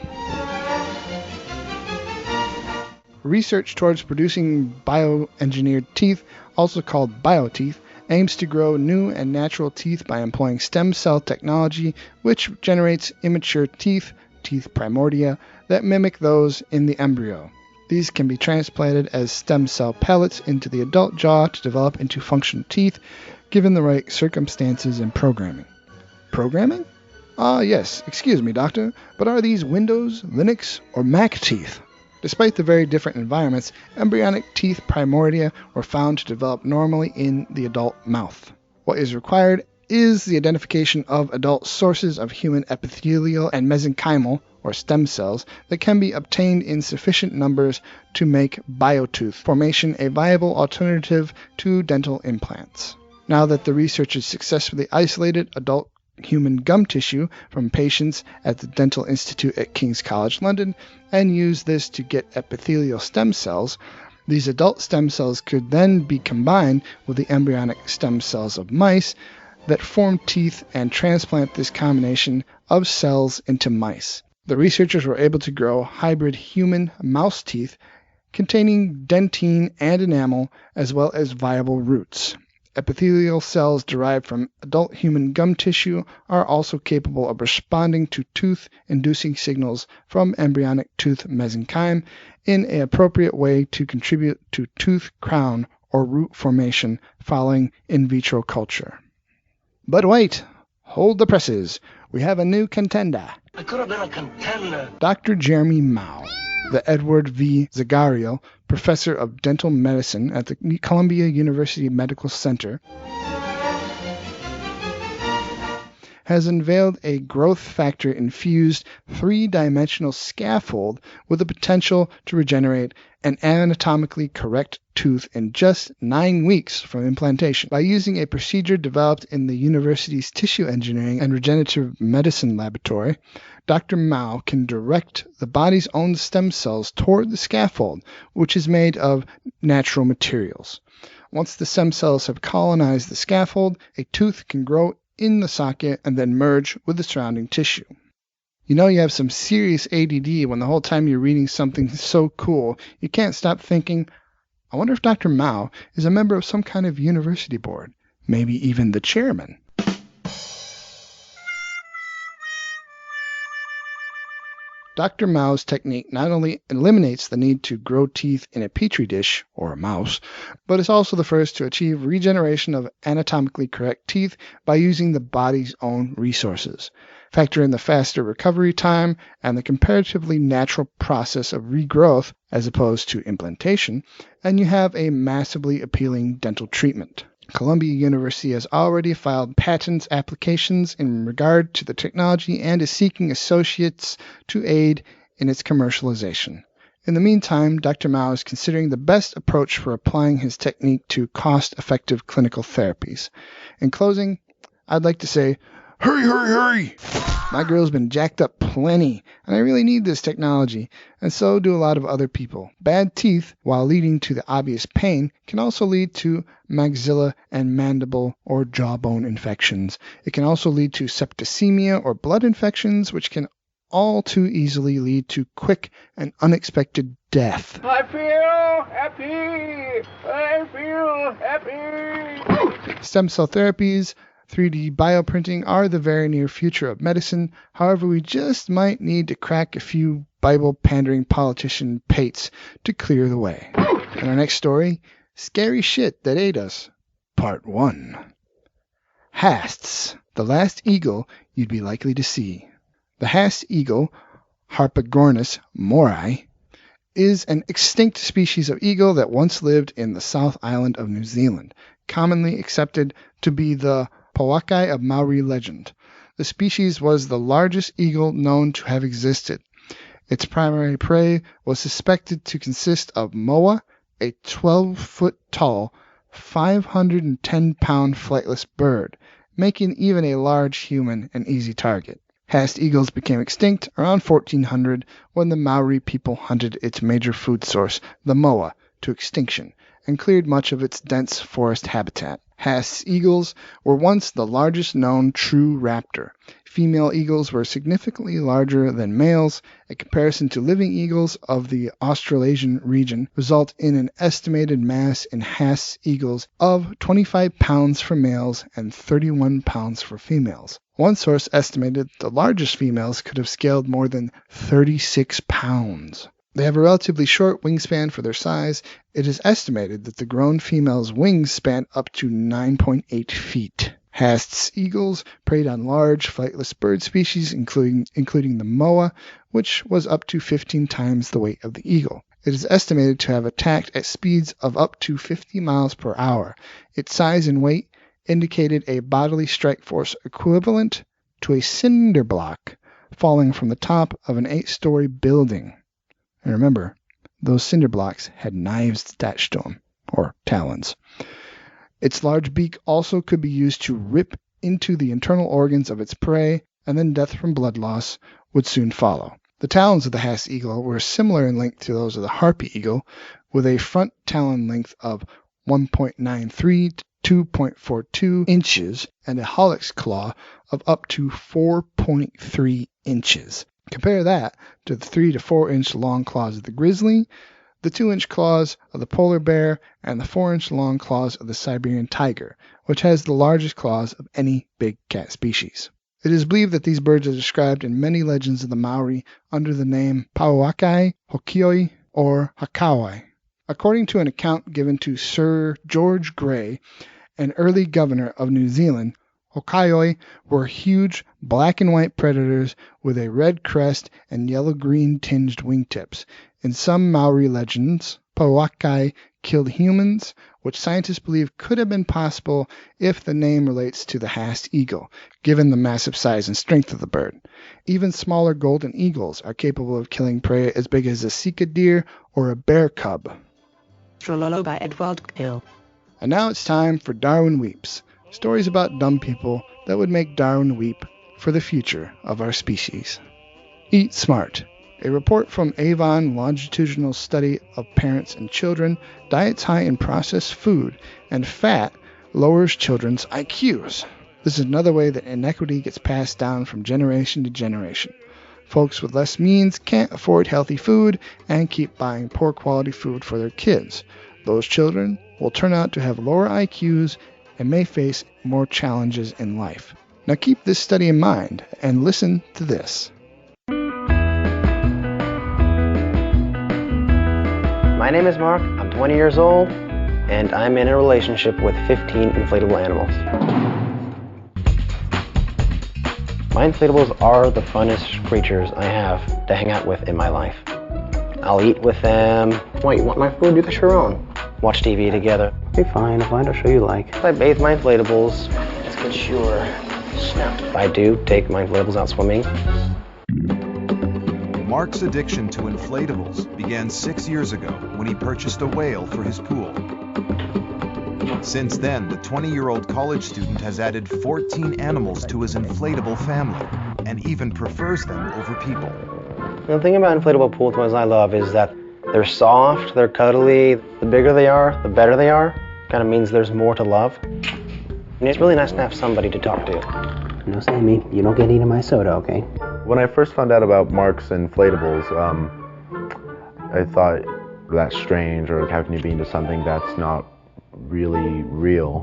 Research towards producing bioengineered teeth, also called bioteeth, aims to grow new and natural teeth by employing stem cell technology, which generates immature teeth primordia, that mimic those in the embryo. These can be transplanted as stem cell pellets into the adult jaw to develop into functional teeth, given the right circumstances and programming. Programming? Ah, yes, excuse me, doctor, but are these Windows, Linux, or Mac teeth? Despite the very different environments, embryonic teeth primordia were found to develop normally in the adult mouth. What is required is the identification of adult sources of human epithelial and mesenchymal, or stem cells, that can be obtained in sufficient numbers to make biotooth formation a viable alternative to dental implants. Now that the researchers successfully isolated adult human gum tissue from patients at the Dental Institute at King's College London and used this to get epithelial stem cells, these adult stem cells could then be combined with the embryonic stem cells of mice that form teeth and transplant this combination of cells into mice. The researchers were able to grow hybrid human mouse teeth containing dentine and enamel, as well as viable roots. Epithelial cells derived from adult human gum tissue are also capable of responding to tooth-inducing signals from embryonic tooth mesenchyme in an appropriate way to contribute to tooth crown or root formation following in vitro culture. But wait, hold the presses. We have a new contender. I could have been a contender. Dr. Jeremy Mao, the Edward V. Zagario Professor of Dental Medicine at the Columbia University Medical Center, has unveiled a growth factor-infused three-dimensional scaffold with the potential to regenerate an anatomically correct tooth in just 9 weeks from implantation. By using a procedure developed in the university's Tissue Engineering and Regenerative Medicine Laboratory, Dr. Mao can direct the body's own stem cells toward the scaffold, which is made of natural materials. Once the stem cells have colonized the scaffold, a tooth can grow in the socket and then merge with the surrounding tissue. You know you have some serious ADD when the whole time you're reading something so cool, you can't stop thinking, I wonder if Dr. Mao is a member of some kind of university board, maybe even the chairman. Dr. Mao's technique not only eliminates the need to grow teeth in a petri dish, or a mouse, but is also the first to achieve regeneration of anatomically correct teeth by using the body's own resources. Factor in the faster recovery time and the comparatively natural process of regrowth as opposed to implantation, and you have a massively appealing dental treatment. Columbia University has already filed patent applications in regard to the technology and is seeking associates to aid in its commercialization. In the meantime, Dr. Mao is considering the best approach for applying his technique to cost-effective clinical therapies. In closing, I'd like to say, hurry, hurry, hurry! My girl's been jacked up plenty, and I really need this technology, and so do a lot of other people. Bad teeth, while leading to the obvious pain, can also lead to maxilla and mandible or jawbone infections. It can also lead to septicemia or blood infections, which can all too easily lead to quick and unexpected death. I feel happy! I feel happy! Stem cell therapies, 3D bioprinting are the very near future of medicine. However, we just might need to crack a few Bible-pandering politician pates to clear the way. In our next story, Scary Shit That Ate Us, Part 1. Hasts, the last eagle you'd be likely to see. The Haast eagle, Harpagornis morai, is an extinct species of eagle that once lived in the South Island of New Zealand, commonly accepted to be the Pauakai of Maori legend. The species was the largest eagle known to have existed. Its primary prey was suspected to consist of moa, a 12-foot-tall, 510-pound flightless bird, making even a large human an easy target. Haast eagles became extinct around 1400 when the Maori people hunted its major food source, the moa, to extinction, and cleared much of its dense forest habitat. Haast's eagles were once the largest known true raptor. Female eagles were significantly larger than males. A comparison to living eagles of the Australasian region result in an estimated mass in Haast's eagles of 25 pounds for males and 31 pounds for females. One source estimated the largest females could have scaled more than 36 pounds. They have a relatively short wingspan for their size. It is estimated that the grown female's wings span up to 9.8 feet. Haast's eagles preyed on large flightless bird species, including the moa, which was up to 15 times the weight of the eagle. It is estimated to have attacked at speeds of up to 50 miles per hour. Its size and weight indicated a bodily strike force equivalent to a cinder block falling from the top of an 8-story building. And remember, those cinder blocks had knives attached to them, or talons. Its large beak also could be used to rip into the internal organs of its prey, and then death from blood loss would soon follow. The talons of the Haast eagle were similar in length to those of the harpy eagle, with a front talon length of 1.93 to 2.42 inches and a hallux claw of up to 4.3 inches. Compare that to the 3 to 4 inch long claws of the grizzly, the 2-inch claws of the polar bear, and the 4-inch long claws of the Siberian tiger, which has the largest claws of any big cat species. It is believed that these birds are described in many legends of the Maori under the name Pauakai, Hokioi, or Hakawai. According to an account given to Sir George Grey, an early governor of New Zealand, Hokioi were huge black and white predators with a red crest and yellow-green tinged wingtips. In some Maori legends, Pauakai killed humans, which scientists believe could have been possible if the name relates to the Haast eagle, given the massive size and strength of the bird. Even smaller golden eagles are capable of killing prey as big as a sika deer or a bear cub. By Edward Hill. And now it's time for Darwin Weeps, stories about dumb people that would make Darwin weep for the future of our species. Eat Smart. A report from Avon longitudinal study of parents and children, diets high in processed food and fat lowers children's IQs. This is another way that inequity gets passed down from generation to generation. Folks with less means can't afford healthy food and keep buying poor quality food for their kids. Those children will turn out to have lower IQs and may face more challenges in life. Now keep this study in mind and listen to this. My name is Mark, I'm 20 years old, and I'm in a relationship with 15 inflatable animals. My inflatables are the funnest creatures I have to hang out with in my life. I'll eat with them. What, you want my food? You can your own. Watch TV together. Be fine, I'll show you like. I bathe my inflatables. Let's get sure. Snap. I do take my inflatables out swimming. Mark's addiction to inflatables began 6 years ago when he purchased a whale for his pool. Since then, the 20-year-old college student has added 14 animals to his inflatable family and even prefers them over people. The thing about inflatable pool toys I love is that they're soft, they're cuddly. The bigger they are, the better they are. Kind of means there's more to love. And it's really nice to have somebody to talk to. No, Sammy, you don't get any of my soda, okay? When I first found out about Mark's inflatables, I thought, that's strange, or how can you be into something that's not really real?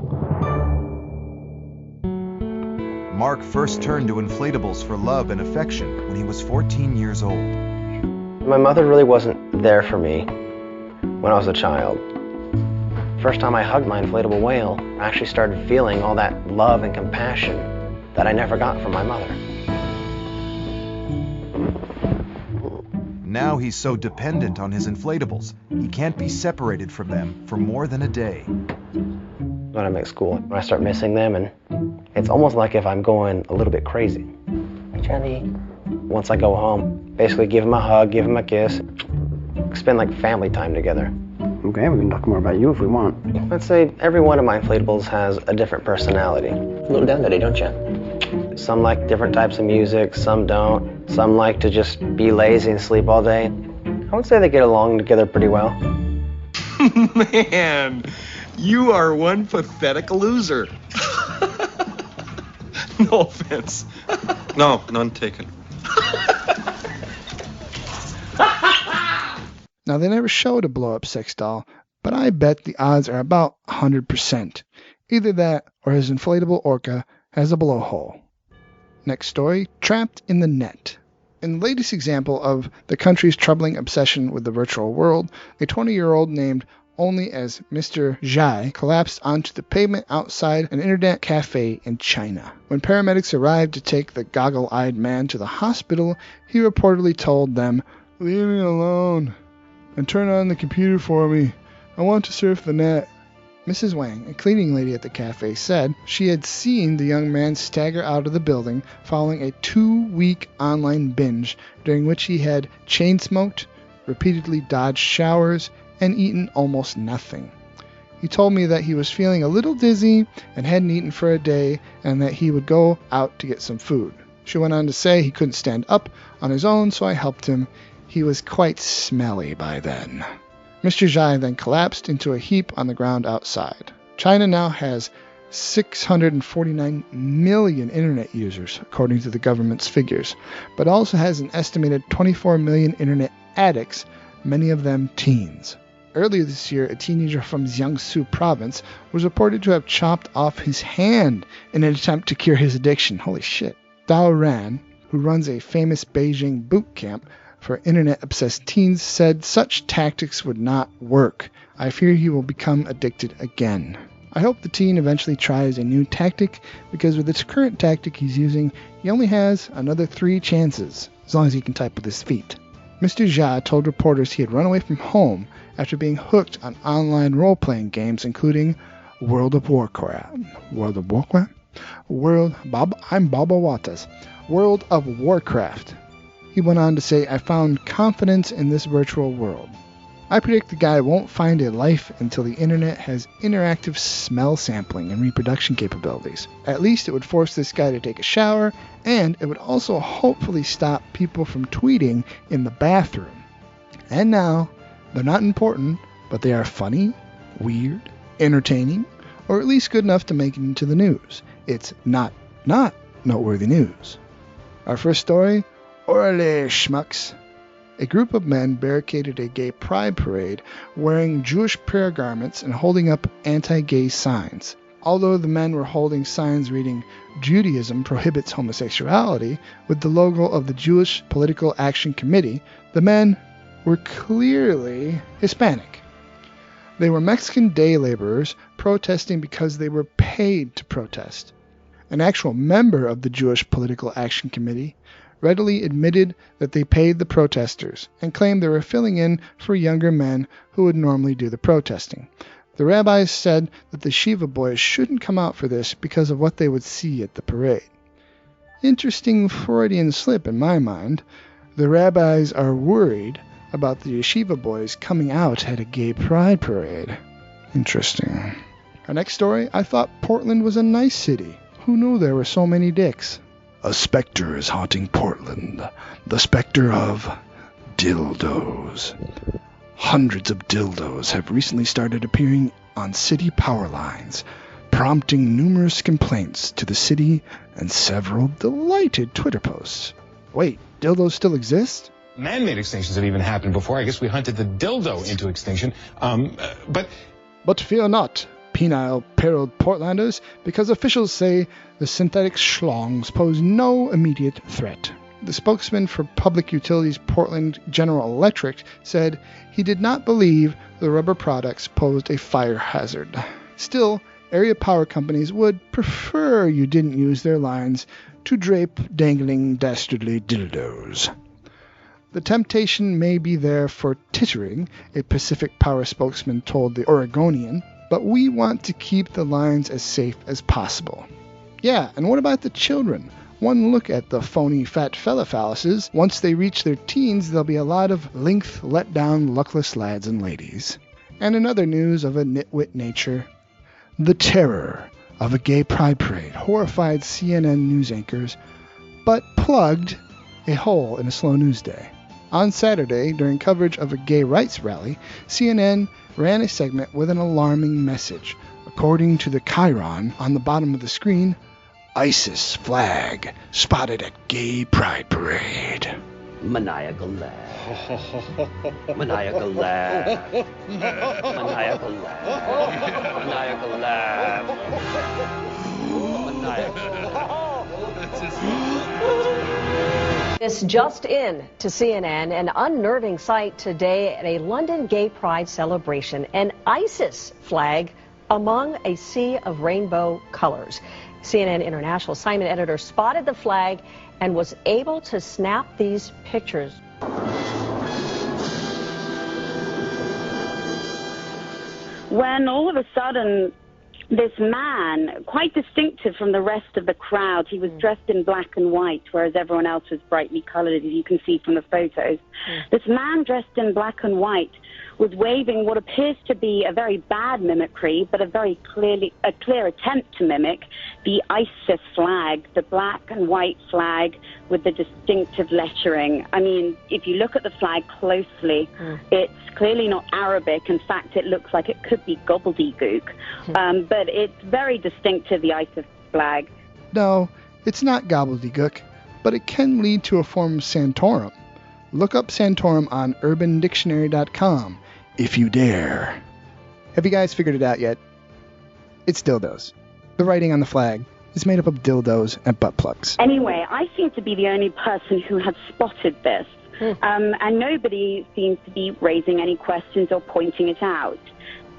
Mark first turned to inflatables for love and affection when he was 14 years old. My mother really wasn't there for me when I was a child. First time I hugged my inflatable whale, I actually started feeling all that love and compassion that I never got from my mother. Now he's so dependent on his inflatables, he can't be separated from them for more than a day. When I'm at school, I start missing them, and it's almost like if I'm going a little bit crazy. Hey, Charlie. Once I go home, basically give him a hug, give him a kiss, spend like family time together. Okay, we can talk more about you if we want. Let's say every one of my inflatables has a different personality. A little down today, don't you? Some like different types of music, some don't. Some like to just be lazy and sleep all day. I would say they get along together pretty well. Man, you are one pathetic loser. No offense. No, none taken. Now, they never showed a blow-up sex doll, but I bet the odds are about 100%. Either that or his inflatable orca has a blowhole. Next story, Trapped in the Net. In the latest example of the country's troubling obsession with the virtual world, a 20-year-old named only as Mr. Zhai collapsed onto the pavement outside an internet cafe in China. When paramedics arrived to take the goggle-eyed man to the hospital, he reportedly told them, "Leave me alone and turn on the computer for me. I want to surf the net." Mrs. Wang, a cleaning lady at the cafe, said she had seen the young man stagger out of the building following a 2-week online binge during which he had chain-smoked, repeatedly dodged showers, and eaten almost nothing. He told me that he was feeling a little dizzy and hadn't eaten for a day and that he would go out to get some food. She went on to say he couldn't stand up on his own, so I helped him. He was quite smelly by then. Mr. Zhai then collapsed into a heap on the ground outside. China now has 649 million internet users, according to the government's figures, but also has an estimated 24 million internet addicts, many of them teens. Earlier this year, a teenager from Jiangsu province was reported to have chopped off his hand in an attempt to cure his addiction. Holy shit. Dao Ran, who runs a famous Beijing boot camp for internet-obsessed teens, said such tactics would not work. I fear he will become addicted again. I hope the teen eventually tries a new tactic, because with its current tactic he's using, he only has another 3 chances, as long as he can type with his feet. Mr. Jia told reporters he had run away from home after being hooked on online role-playing games, including World of Warcraft. I'm Baba Wattas. World of Warcraft. He went on to say, I found confidence in this virtual world. I predict the guy won't find a life until the internet has interactive smell sampling and reproduction capabilities. At least it would force this guy to take a shower, and it would also hopefully stop people from tweeting in the bathroom. And now, they're not important, but they are funny, weird, entertaining, or at least good enough to make it into the news. It's not noteworthy news. Our first story, Orale Schmucks. A group of men barricaded a gay pride parade wearing Jewish prayer garments and holding up anti-gay signs. Although the men were holding signs reading Judaism prohibits homosexuality with the logo of the Jewish Political Action Committee, the men were clearly Hispanic. They were Mexican day laborers protesting because they were paid to protest. An actual member of the Jewish Political Action Committee readily admitted that they paid the protesters and claimed they were filling in for younger men who would normally do the protesting. The rabbis said that the Shiva boys shouldn't come out for this because of what they would see at the parade. Interesting Freudian slip in my mind. The rabbis are worried about the yeshiva boys coming out at a gay pride parade. Interesting. Our next story, I thought Portland was a nice city. Who knew there were so many dicks? A specter is haunting Portland. The specter of dildos. Hundreds of dildos have recently started appearing on city power lines, prompting numerous complaints to the city and several delighted Twitter posts. Wait, dildos still exist? Man-made extinctions have even happened before. I guess we hunted the dildo into extinction. But fear not, penile perilled Portlanders, because officials say the synthetic schlongs pose no immediate threat. The spokesman for Public Utilities Portland General Electric said he did not believe the rubber products posed a fire hazard. Still, area power companies would prefer you didn't use their lines to drape dangling dastardly dildos. The temptation may be there for tittering, a Pacific Power spokesman told the Oregonian, but we want to keep the lines as safe as possible. Yeah, and what about the children? One look at the phony fat fella phalluses. Once they reach their teens, there'll be a lot of length let down luckless lads and ladies. And in other news of a nitwit nature, the terror of a gay pride parade horrified CNN news anchors, but plugged a hole in a slow news day. On Saturday, during coverage of a gay rights rally, CNN ran a segment with an alarming message. According to the chyron on the bottom of the screen, ISIS flag spotted at gay pride parade. Maniacal laugh. Maniacal laugh. Maniacal laugh. Maniacal laugh. Maniacal laugh. This just in to CNN, an unnerving sight today at a London gay pride celebration, an ISIS flag among a sea of rainbow colors. CNN International assignment editor spotted the flag and was able to snap these pictures. When all of a sudden, this man, quite distinctive from the rest of the crowd, he was dressed in black and white, whereas everyone else was brightly colored, as you can see from the photos. This man dressed in black and white was waving what appears to be a very bad mimicry, but a clear attempt to mimic the ISIS flag, the black and white flag with the distinctive lettering. I mean, if you look at the flag closely, it's clearly not Arabic. In fact, it looks like it could be gobbledygook. But it's very distinctive, the ISIS flag. No, it's not gobbledygook, but it can lead to a form of Santorum. Look up Santorum on UrbanDictionary.com if you dare. Have you guys figured it out yet? It's dildos. The writing on the flag is made up of dildos and butt plugs. Anyway, I seem to be the only person who had spotted this, and nobody seems to be raising any questions or pointing it out.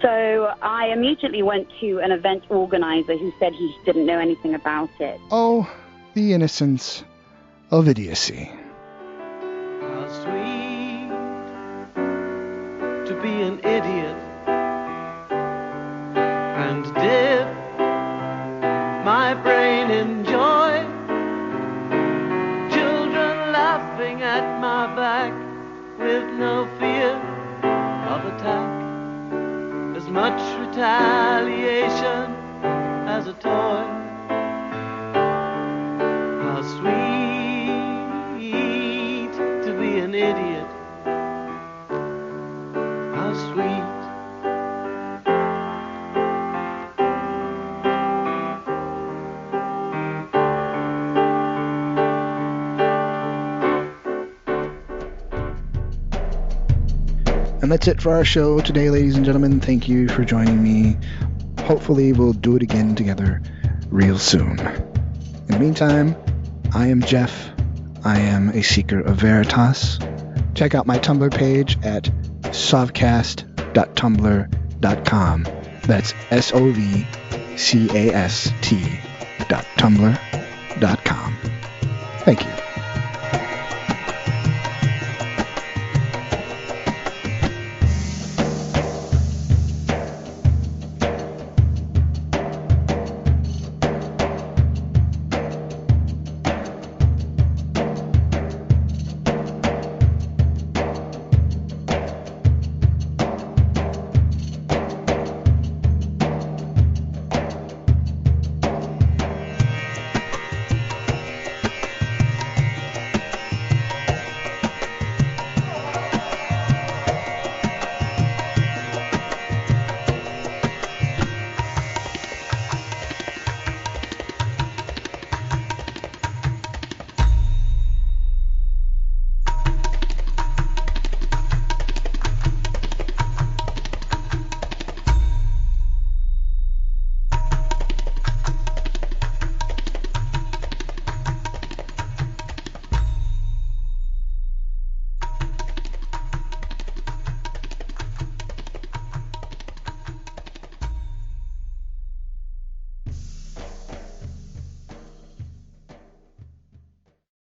So I immediately went to an event organizer who said he didn't know anything about it. Oh, the innocence of idiocy. How sweet to be an idiot and dip my brain in joy. Children laughing at my back with no fear of attack. As much retaliation as a toy. How sweet to be an idiot. How sweet. And that's it for our show today, ladies and gentlemen. Thank you for joining me. Hopefully we'll do it again together real soon. In the meantime, I am Jeff. I am a seeker of Veritas. Check out my Tumblr page at sovcast.tumblr.com. That's SOVCAST.tumblr.com. Thank you.